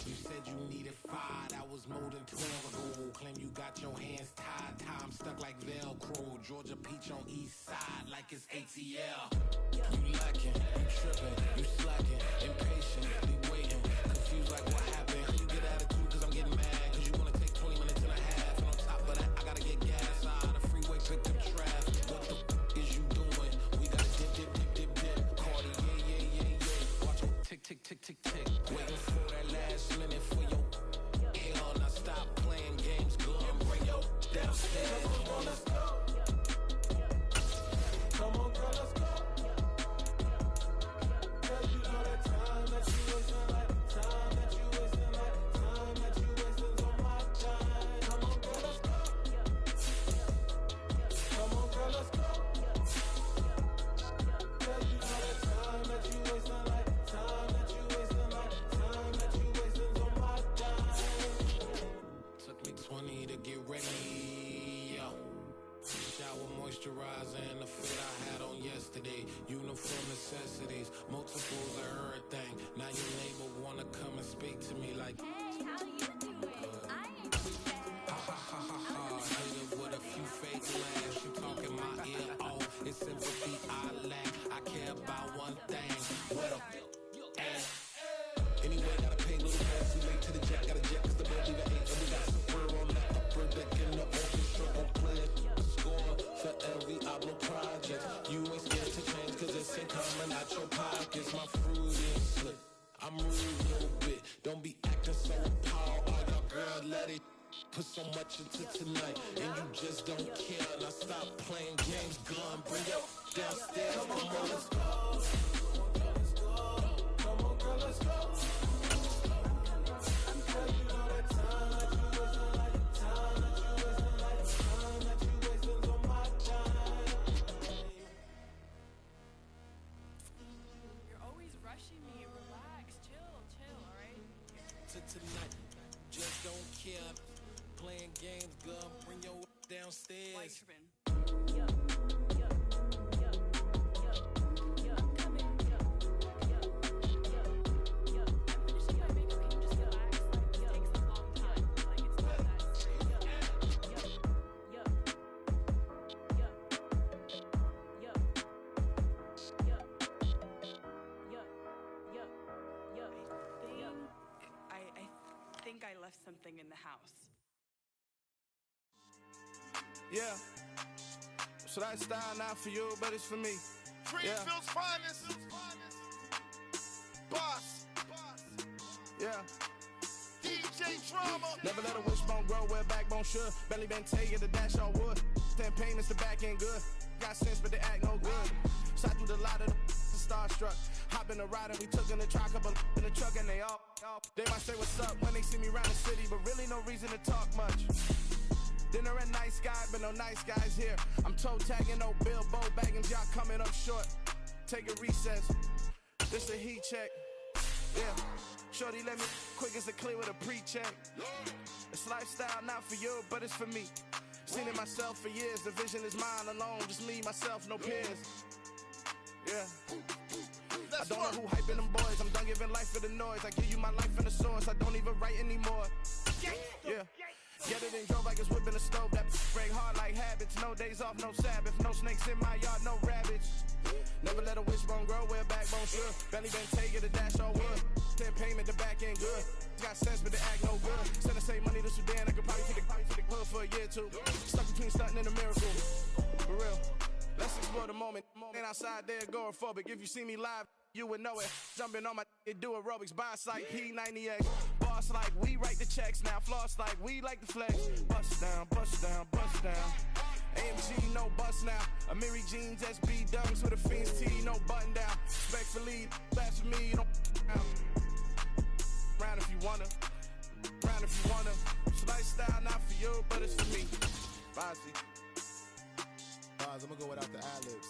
You said you needed 5, that was more than 12 ago. Claim you got your hands tied, time stuck like Velcro. Georgia Peach on east side like it's ATL. You lacking, you tripping, you slacking, impatient, waiting, confused like what happened. You get attitude cause I'm getting mad, cause you wanna take 20 minutes and a half. And on top of that, I gotta get gas out the freeway, pick up traffic. What the f is you doing? We gotta dip, Cardi, yeah. Watch them tick, waiting for that last minute for your hell. Now stop playing games, go and bring your downstairs. Come on, let's go. Come on, girl, let's go. Cause you know that time that you wasting, like time that you wasting, like time that you wasting's on my time. Come on, girl, let's go. Come on, girl, let's go. Cause you know that time that you wasting, like time that you wasting, like time that you wasting's on my time. Took me 20 to get ready, yo. Shower moisturizer and the fit I had on yesterday. Uniform necessities, multiples of everything. Now your neighbor wanna come and speak to me like, hey, how you doing? I ain't too bad. Ha. Hater with a few fake laughs. You talking my ear off. It's sympathy I lack. I care about one thing. What a ass. Anyway, gotta pay little gas. We late to the jack. Got a jet cause the bed leave at 8. And we got some fur on that upper deck in the orchestra. On play score for every Ablo project. You ain't scared to change cause it's ain't coming out your pockets. My fruit is slick. I'm rude a little bit. Don't be acting so appalled. All y'all girl, let it put so much into tonight. And you just don't care. Now stop playing games. Gun, bring your downstairs. Come on, girl, let's go. Come on, girl, let's go. Cause you know that time that you wasting, like time that you wasting, like time that you wasting's on my time. You're always rushing me. Relax, chill, alright? To tonight, just don't care. Playing games, gun, bring your downstairs. White tripping. I think I left something in the house. Yeah. So that style not for you, but it's for me. Greenfield's finest. Boss. Yeah. DJ Drama. Never let a wishbone grow where a backbone should. Belly been taking the dash all wood. Stand pain is the back end good. Got sense, but they act no good. Shot through the lot of the starstruck. Hop in the ride and we took in the truck, couple in the truck and they all. They might say what's up when they see me around the city, but really no reason to talk much. Dinner at Nice Guy, but no nice guys here. I'm toe tagging, no Bilbo bagging, y'all coming up short. Take a recess. This a heat check. Yeah. Shorty let me quick as a clear with a pre-check. It's lifestyle not for you, but it's for me. Seen it myself for years. The vision is mine alone, just me, myself, no peers. Yeah. I don't know who hyping them boys. I'm done giving life for the noise. I give you my life in the source. I don't even write anymore. Yeah. Get it and drove like it's whipping a stove. That break hard like habits. No days off, no Sabbath. No snakes in my yard, no rabbits. Never let a wishbone grow where a backbone should. Belly been taking the dash all wood. 10 payment, the back end good. Got sense, but they act no good. Send the same money to Sudan. I could probably take the hood for a year or two. Stuck between stunting and a miracle. For real. Let's explore the moment. Ain't outside there agoraphobic. If you see me live, you would know it. Jumping on my do aerobics. Boss like P90X. Boss like we write the checks now. Floss like we like the flex. Bust down, bust down, bust down. AMG, no bust now. Amiri jeans, SB dunks with a Fiends tee, no button down. Respectfully, that's for me, you don't round if you wanna. Round if you wanna. It's lifestyle not for you, but it's for me. Bozzy. I'm gonna go without the ad-libs.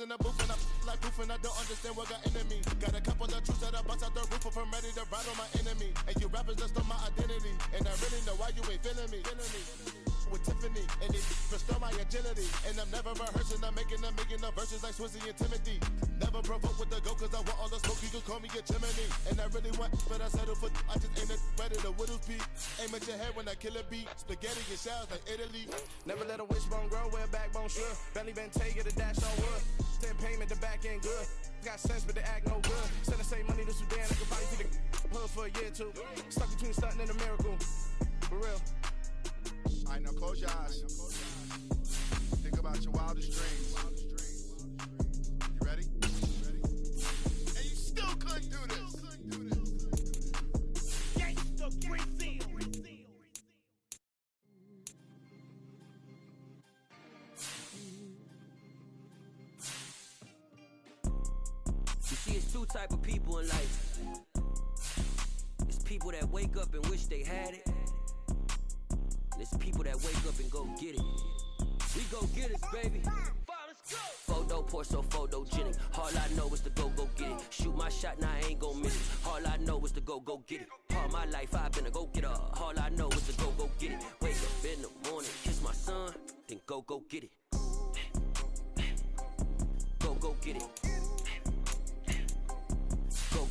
in the booth and I like proof and I don't understand what got into me. Got a couple of truths that I bust out the roof if I'm ready to ride on my enemy. And you rappers just stole my identity, and I really know why you ain't feeling me. With Tiffany, and it restore my agility. And I'm never rehearsing, I'm making a million of verses like Swizzy and Timothy. Never provoke with the go, cause I want all the smoke, you can call me a Gemini. And I really want, but I settle for, I just ain't ready to whittle peak. Aim at your head when I kill a beat, spaghetti and shells like Italy. Never let a wishbone grow where a backbone should. Belly been take it, a dash on wood. 10 payment, the back end good. Got sense, but they act no good. Send the same money to Sudan, I could buy you to the hood for a year or two. Stuck between stunting and a miracle. For real. Alright, now close your eyes. Think about your wildest dreams. You ready? And you still couldn't do this. Gangsta Brazil. You see, it's two type of people in life. It's people that wake up and wish they had it. There's people that wake up and go get it. We go get it, baby. Photo poor, so photogenic. All I know is to go get it. Shoot my shot, now I ain't gon' miss it. All I know is to go get it. All my life I've been a go getter. All I know is to go get it. Wake up in the morning, kiss my son, then go get it. Go get it.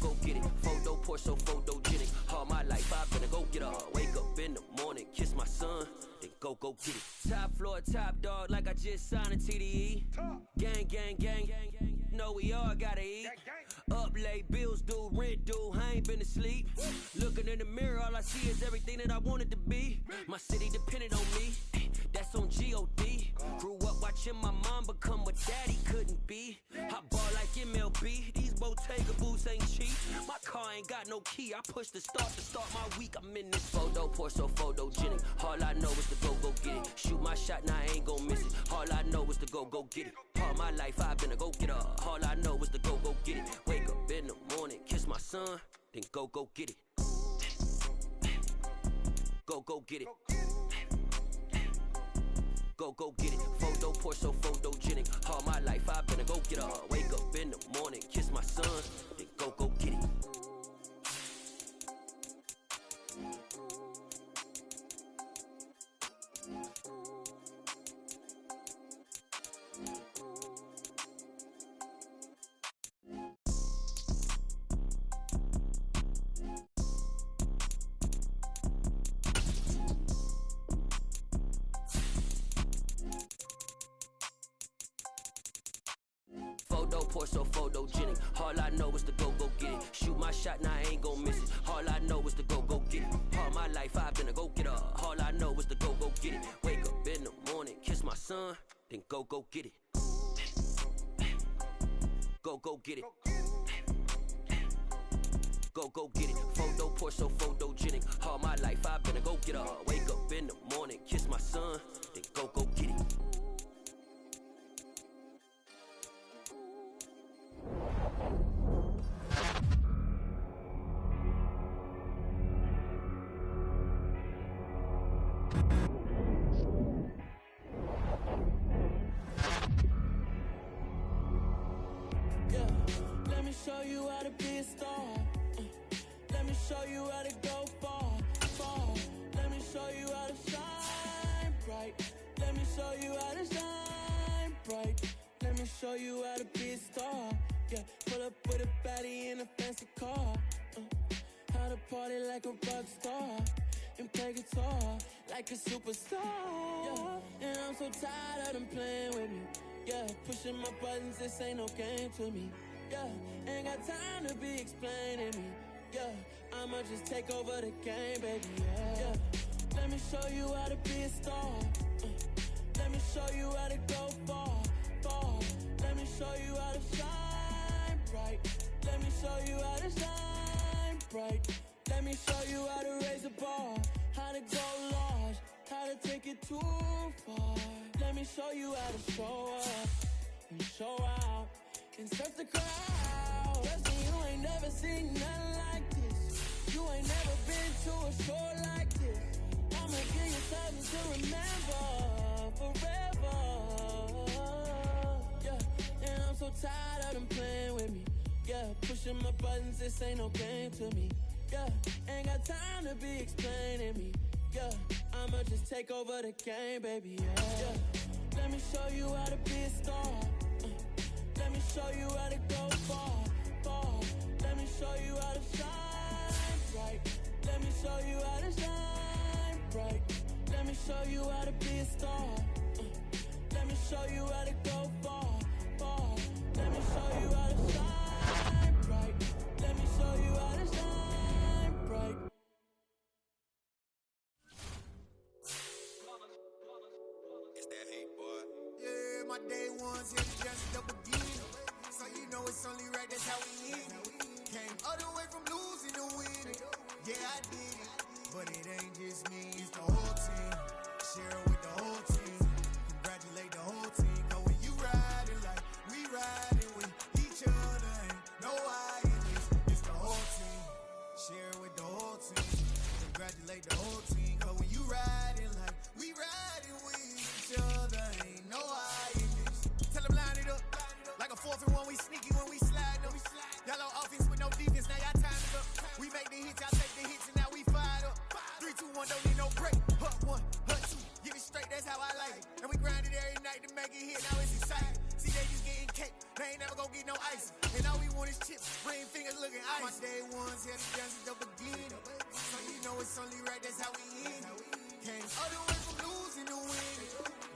Go get it. Photo poor, so photogenic. All my life I've been a go getter. Wake up in the morning, kiss my son, then go get it. Top floor, top dog, like I just signed a TDE. Gang. Know we all gotta eat. Up late, bills due, rent due, I ain't been asleep. Looking in the mirror, all I see is everything that I wanted to be. My city depended on me, that's on G.O.D. Grew up watching my mom become what daddy couldn't be. I ball like MLB, these Bottega boots ain't cheap. My car ain't got no key, I push the start to start my week. I'm in this photo poor, so photogenic. All I know is to go get it. Shoot my shot, now I ain't gon' miss it. All I know is to go get it. All my life I've been a go getter. All I know is to go get it. Wake up in the morning, kiss my son, then go get it. Go get it. Go get it. Photo poor, so photogenic. All my life I've been a go getter. Wake up in the morning, kiss my son, then go get it. Photo poor, so photogenic. All I know is to go get it. Shoot my shot, now I ain't gon' miss it. All I know is to go get it. All my life I've been a go getter. All I know is to go get it. Wake up in the morning, kiss my son, then go get it. Go get it. Go get it. Photo poor, so photogenic. All my life I've been a go getter. Wake up in the morning, kiss my son, then go get it. Let me show you how to be a star. Let me show you how to go far. Let me show you how to shine bright. Let me show you how to shine bright. Let me show you how to be a star. Yeah, pull up with a baddie in a fancy car. How to party like a rock star and play guitar like a superstar. Yeah, and I'm so tired of them playing with me. Yeah, pushing my buttons, this ain't no game to me. Yeah, ain't got time to be explaining me. Yeah, I'ma just take over the game, baby. Yeah, let me show you how to be a star. Let me show you how to go far. Let me show you how to shine bright. Let me show you how to shine bright. Let me show you how to raise the bar, how to go large, how to take it too far. Let me show you how to show up and show out and search the crowd. Trust me, you ain't never seen nothing like this. You ain't never been to a show like this. I'ma give you something to remember forever. Yeah, and I'm so tired of them playing with me. Yeah, pushing my buttons, this ain't no game to me. Yeah, ain't got time to be explaining me. Yeah, I'ma just take over the game, baby. Yeah. Let me show you how to be a star. Let me show you how to go far, far. Let me show you how to shine bright. Let me show you how to shine bright. Let me show you how to be a star. Let me show you how to go far, far. Let me show you how to shine bright. Let me show you how to shine bright. It's that hate, boy. Yeah, my day one's here to just the beginning. So you know it's only right, that's how we end it. Came all the way from losing to winning. Yeah, I did it. But it ain't just me, it's the whole team. Share it with the whole team. Congratulate the whole team. Cause when you riding like we riding with each other, ain't no I in this. It's the whole team. Share it with the whole team. Congratulate the whole team. Cause when you riding like we riding with each other, ain't no I in this. Tell them line it up. Like a 4th and 1, we sneaky when we slide them. Yellow offense with no defense, now y'all time is up. We make the hits, y'all take the hits, and now we fired up. 3, 2, 1, don't need no break. Hut 1, hut 2, give it straight, that's how I like it. And we grind it every night to make it hit, now it's exciting. See, they just getting cake, they ain't never gonna get no ice. And all we want is chips, ring fingers looking ice. My day one's here to dance at the beginning. So you know it's only right, that's how we end it. Came all the way from losing to winning.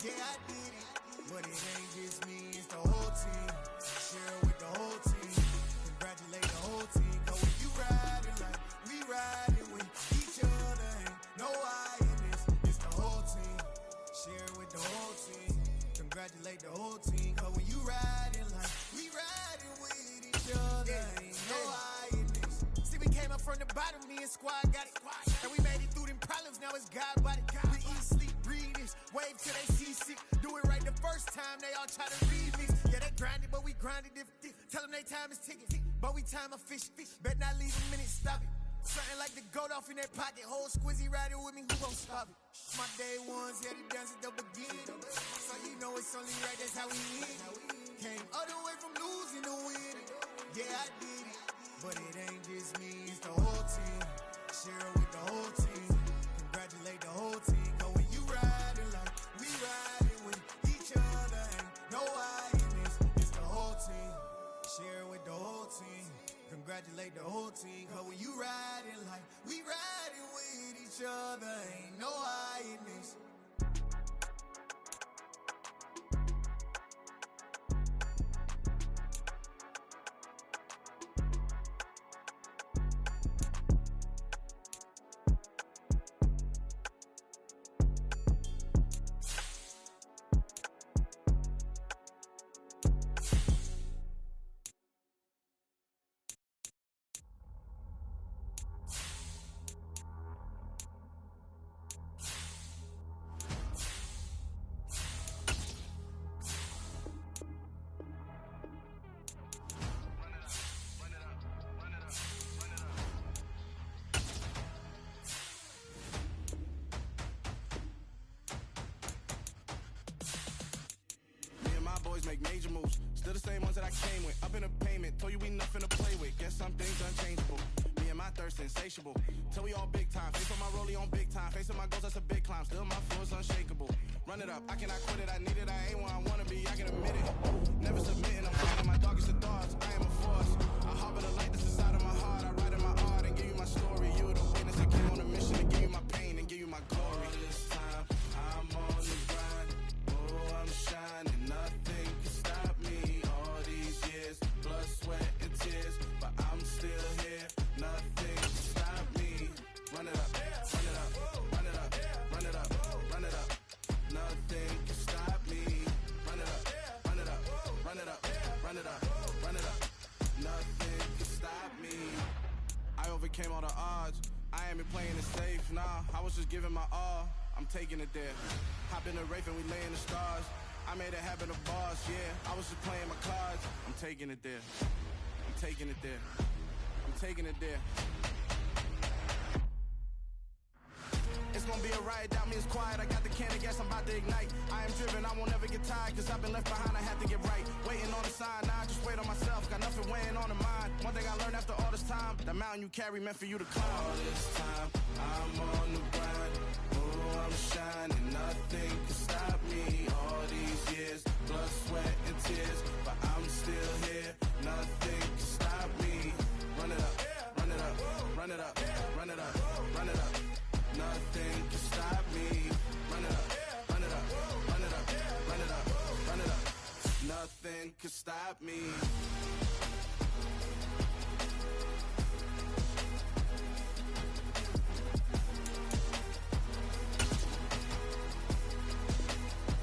Yeah, I did it. But it ain't just me, it's the whole team. Share it with the whole team. Congratulate the whole team. Cause when you riding like we riding with each other, ain't no I in this. It's the whole team. Share it with the whole team. Congratulate the whole team. Cause when you riding like we riding with each other, ain't no I in this. See, we came up from the bottom, me and squad got it. And we made it through them problems, now it's God body. We eat, sleep, breathe this. Wave till they see sick. Do it right the first time, they all try to remix. Yeah, they grinded, but we grinded different. Tell them they time is ticking, but we time a fish. Bet not leave a minute, stop it. Something like the goat off in their pocket. Whole squizzy riding with me, who gon' stop it? My day one's here to dance at the beginning. So you know it's only right, that's how we end it. Came all the way from losing to winning. Yeah, I did it. But it ain't just me, it's the whole team. Share it with the whole team. Congratulate the whole team. Cause when you riding like we riding with each other, ain't no I in this. It's the whole team. Share it with the whole team. Congratulate the whole team. Cause when you riding like we riding with each other, ain't no I in this. Make major moves, still the same ones that I came with. Up in a payment, told you we nothing to play with. Guess some things unchangeable. Me and my thirst insatiable. Till we all big time. Face on my rollie on big time. Facing my goals, that's a big climb. Still my flow is unshakable. Run it up, I cannot quit it. I need it, I ain't where I wanna be. I can admit it. Never submitting, I'm fighting my darkest of thoughts. I am a force. I harbor the light that's inside of my heart. I write in my art and give you my story. You the witness. I came on a mission to give you my pain and give you my glory. All this time, I'm on the grind. Oh, I'm shining. Nothing can stop me. All these years, blood, sweat, and tears, but I'm still here. Nothing can stop me. Run it up, run it up, run it up, run it up, run it up. Nothing can stop me. Run it up, run it up, run it up, run it up, run it up. Nothing can stop me. I overcame all the odds. I ain't been playing it safe, nah. I was just giving my all. I'm taking it there. Hop in the Wraith and we lay in the stars. I made it happen, the boss, yeah. I was just playing my cards. I'm taking it there. I'm taking it there. I'm taking it there. It's gonna be a riot, doubt me, it's quiet. I got the can of gas, I'm about to ignite. I am driven, I won't ever get tired, cause I've been left behind, I had to get right. Waiting on the sign, now I just wait on myself, got nothing weighing on the mind. One thing I learned after all this time, the mountain you carry meant for you to climb. All this time, I'm on the grind. Oh, I'm shining, nothing can stop me. All these years, blood, sweat, and tears, but I'm still here, nothing can stop me. Run it up, run it up, run it up, run it up, run it up. Nothing can stop me. Run it up, run it up, run it up, run it up, run it up. Nothing can stop me.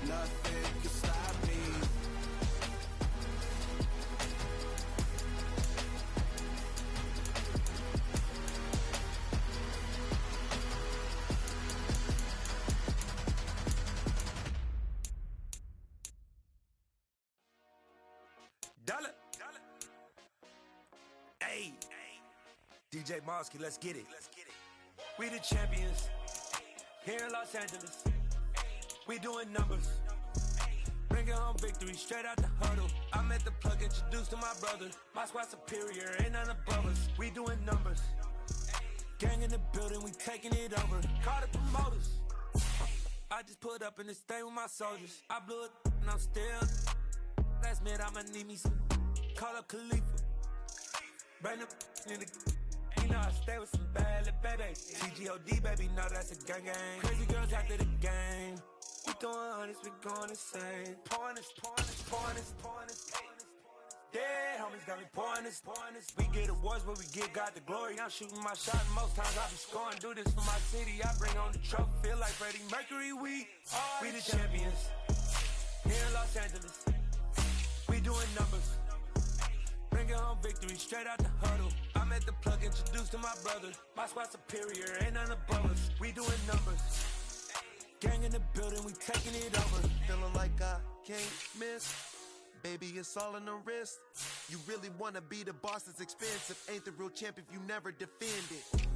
Nothing can stop me. Dollar. Hey. DJ Mosky, let's get it. We the champions here in Los Angeles. We doing numbers. Bringing home victory straight out the huddle. I'm at the plug, introduced to my brother. My squad superior, ain't none above us. We doing numbers. Gang in the building, we taking it over. Call the promoters. I just put up in this thing with my soldiers. I blew it and I'm still. Last minute I'ma need me some. Call up Khalifa. Bring them in the. You know I stay with some bad little babies. TGOD baby, know that's a gang gang. Crazy girls after the game. We throwing hundreds, we going insane. Pouring this. Dead homies got me pouring this. We get awards, but we give God the glory. I'm shooting my shot, and most times I be scoring. Do this for my city, I bring on the trophy. Feel like Freddie Mercury, we the champions. Here in Los Angeles, we doing numbers. Bringing home victory straight out the huddle. I'm at the plug, introduced to my brother. My squad superior, ain't none above us. We doing numbers. Gang in the building, we taking it over. Feeling like I can't miss. Baby, it's all in the wrist. You really wanna be the boss, it's expensive. Ain't the real champ if you never defend it.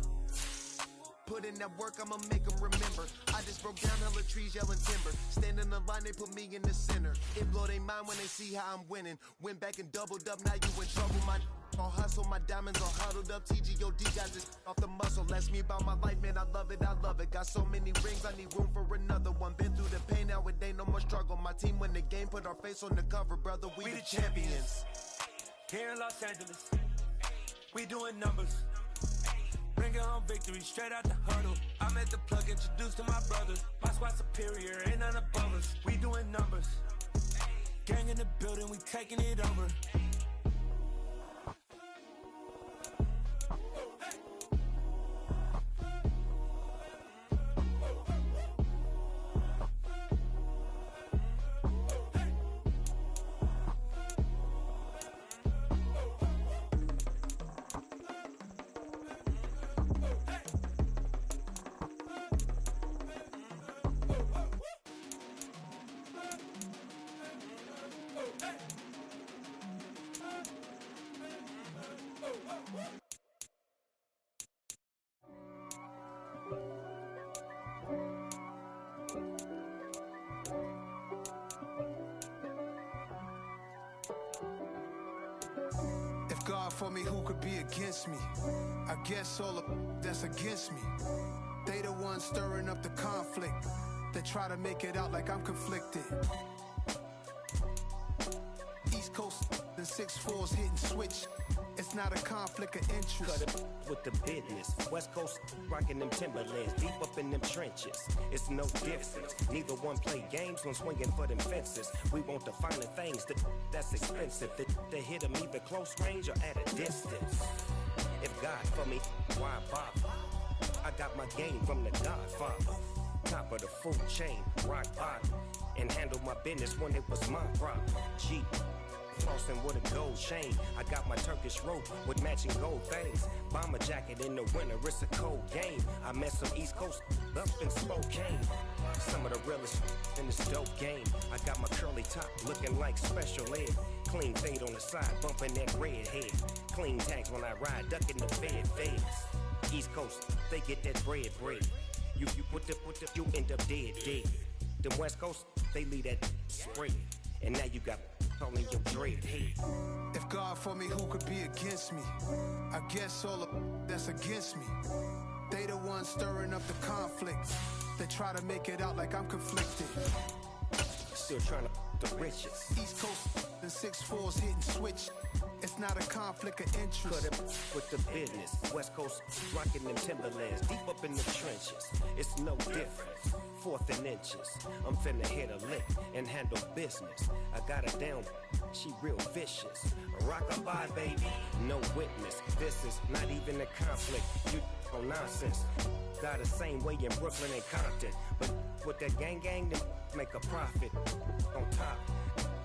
Put in that work, I'ma make them remember. I just broke down hella trees, yelling timber. Stand in the line, they put me in the center. It blow they mind when they see how I'm winning. Went back and doubled up, now you in trouble. My all hustle, my diamonds all huddled up. TGOD got this off the muscle. That's me about my life, man, I love it, I love it. Got so many rings, I need room for another one. Been through the pain, now it ain't no more struggle. My team win the game, put our face on the cover, brother. We the champions. Here in Los Angeles, we doing numbers. Bringing home victory straight out the huddle. I'm at the plug, introduced to my brother. My squad superior, ain't none above us. We doing numbers. Gang in the building, we taking it over. If God for me, who could be against me? I guess all of that's against me. They the ones stirring up the conflict. They try to make it out like I'm conflicted. East Coast and 6'4's hitting switch. It's not a conflict of interest. Cut it with the business. West Coast rocking them Timberlands, deep up in them trenches. It's no difference. Neither one play games when swinging for them fences. We want the finer things that's expensive. To hit them either close range or at a distance. If God for me, why bother? I got my game from the Godfather. Top of the food chain, rock bottom. And handle my business when it was my problem. G. Flossing with a gold chain. I got my Turkish rope with matching gold things. Bomber jacket in the winter, it's a cold game. I met some East Coast up in Spokane. Some of the realest in this dope game. I got my curly top looking like special ed. Clean fade on the side, bumping that red head. Clean tags when I ride, ducking the feds. East Coast, they get that bread. You you end up dead. The West Coast, they leave that spread. And now you got all in your dread head. If God for me, who could be against me? I guess all of that's against me. They the ones stirring up the conflict. They try to make it out like I'm conflicted. Still trying to the riches. East Coast and 6'4s hitting switch. It's not a conflict of interest. Cut it with the business. West Coast rocking them Timberlands. Deep up in the trenches. It's no different. 4th and inches. I'm finna hit a lick and handle business. I got her down. She real vicious. Rock-a-bye, baby. No witness. This is not even a conflict. You on nonsense. Got the same way in Brooklyn and Compton. But with that gang, then make a profit. On top,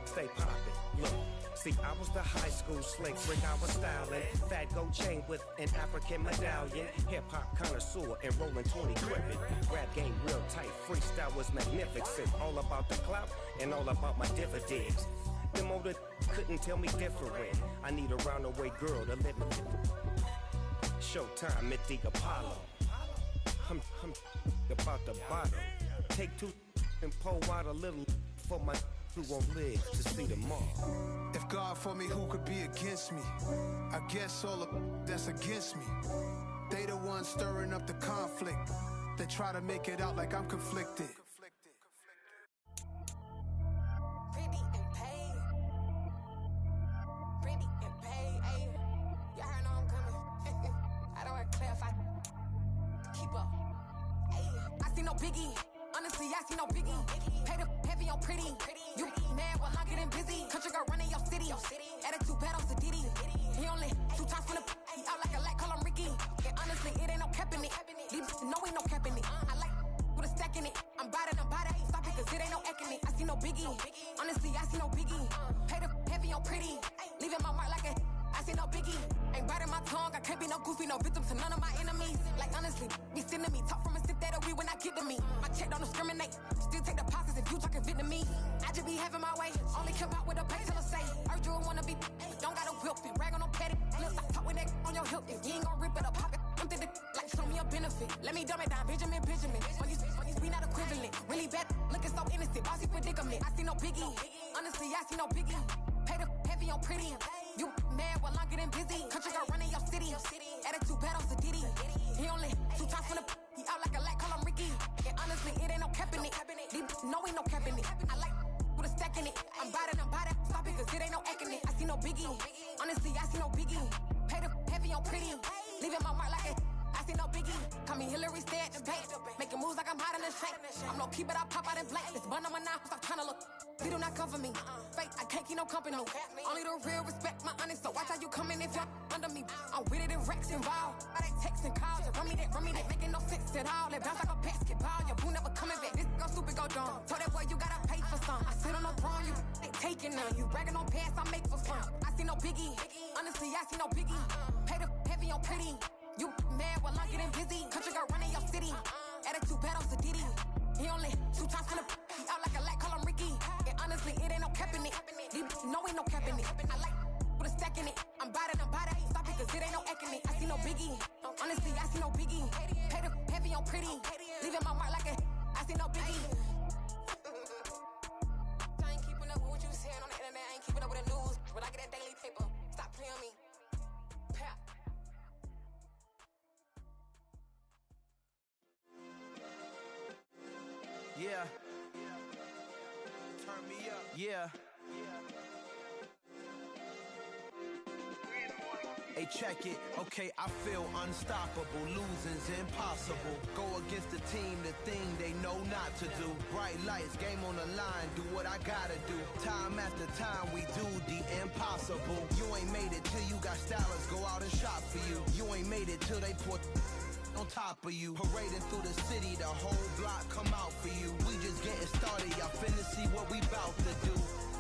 stay poppin'. Look. See, I was the high school slick Rick, I was styling. Fat gold chain with an African medallion. Hip-hop connoisseur and rolling 20 gripping. Rap game real tight, freestyle was magnificent. All about the clout and all about my dividends. Them older couldn't tell me different. I need a roundaway girl to live in. Showtime at the Apollo. I'm about the bottom. Take 2 and pull out a little for my who won't live to see tomorrow. If God for me, who could be against me? I guess all of that's against me. They the ones stirring up the conflict. They try to make it out like I'm conflicted. Pretty and paid. Pretty and paid. Ayy, y'all heard I'm coming. I don't clear if I keep up. Ayy, I see no biggie. Honestly, I see no biggie. Pay the heavy on pretty. You mad while I'm getting busy. Country girl running your city. Attitude bad on Diddy. He only 2 times from the he out like a light, call him Ricky. And honestly, it ain't no cap in it. Leave no ain't no cap in it. I like with a stack in it. I'm bad. Stop it, cause it ain't no eck in it. I see no biggie. Honestly, I see no biggie. Pay the heavy on pretty. Leaving my mark like a I see no biggie. Ain't biting my tongue. I can't be no goofy, no victim to none of my enemies. Like honestly, be sending me talk from a sip that we when I get to me. My check don't discriminate. Still take deposits if you talking Vietnamese. I just be having my way. Only come out with a pay till I say. Urge you wanna be, don't gotta whip it. Brag on no petty. Look, I talk with that on your hip. If you ain't gon' rip it up, pop it. I'm thinking like show me a benefit. Let me dumb it down, Benjamin. On these we not equivalent. Really bad, looking so innocent. Bossy predicament. I see no biggie. Honestly, I see no biggie. Pay the heavy on pretty. You mad while I'm getting busy. Country girl running your city. Attitude bad on Diddy. He only 2 times from the he out like a light, call him Ricky. And honestly, it ain't no cap in it. No ain't no cap in it. I like with a stack in it. I'm bad. Stop it, cause it ain't no eck in it. I see no biggie. Honestly, I see no biggie. Pay the heavy on pretty. Leaving my mark like a I see no biggie. Call me Hillary, stay at the bank. Making moves like I'm hot in the shank. I'm no keep it, I pop out in blank. This bun on my knife, stop trying to look. He do not come for me. Fake, I can't keep no company. Only the real respect my honest. So watch how you coming if you're under me. I'm with it and Rex involved. I they text and calls. Run me that. Making no sense at all. They bounce like a basketball. Your boo never coming back. This go stupid, go dumb. Told that boy you gotta pay for some. I sit on the throne, you they taking none. You bragging on past, I make for fun. I see no biggie. Honestly, I see no biggie. Pay the heavy on pretty. You mad while I'm getting busy. Country girl running your city. Attitude bad on Diddy. He only 2 times from the he out like a light, call him Ricky. And honestly, it ain't no cap in it. No ain't no cap in it. I like with a stack in it. I'm bad. Stop it, cause it ain't no eck in it. I see no biggie. Honestly, I see no biggie. Pay the heavy on pretty. Leaving my mark like a I see no biggie. I ain't keeping up with what you saying on the internet. I ain't keeping up with the news. When I get that daily paper, stop playing on me. Pap. Yeah. Turn me up. Yeah. Hey, check it. Okay, I feel unstoppable. Losing's impossible. Go against the team, the thing they know not to do. Bright lights, game on the line. Do what I gotta do. Time after time, we do the impossible. You ain't made it till you got stylists go out and shop for you. You ain't made it till they put on top of you. Parading through the city, the whole block come out for you. We just getting started, y'all finna see what we bout to do.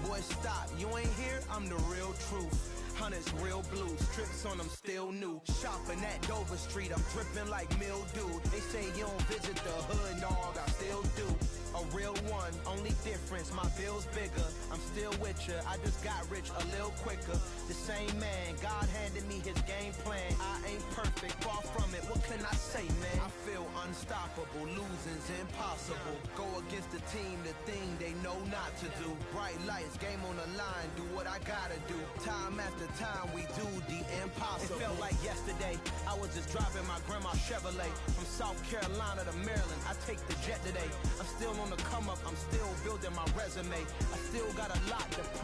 Boy, stop, you ain't here, I'm the real truth. Hunters real blue, strips on them still new. Shopping at Dover Street, I'm dripping like mildew. They say you don't visit the hood, dog, I still do. A real one, only difference, my bill's bigger. I'm still with ya, I just got rich a little quicker. The same man, God handed me his game plan. I ain't perfect, far from it, what can I say, man? I feel unstoppable, losing's impossible. Go against the team, the thing they know not to do. Bright lights, game on the line, do what I gotta do. Time after time, we do the impossible. It felt like yesterday, I was just driving my grandma's Chevrolet. From South Carolina to Maryland, I take the jet today. I'm still on the come up, I'm still building my resume. I still got a lot to prove.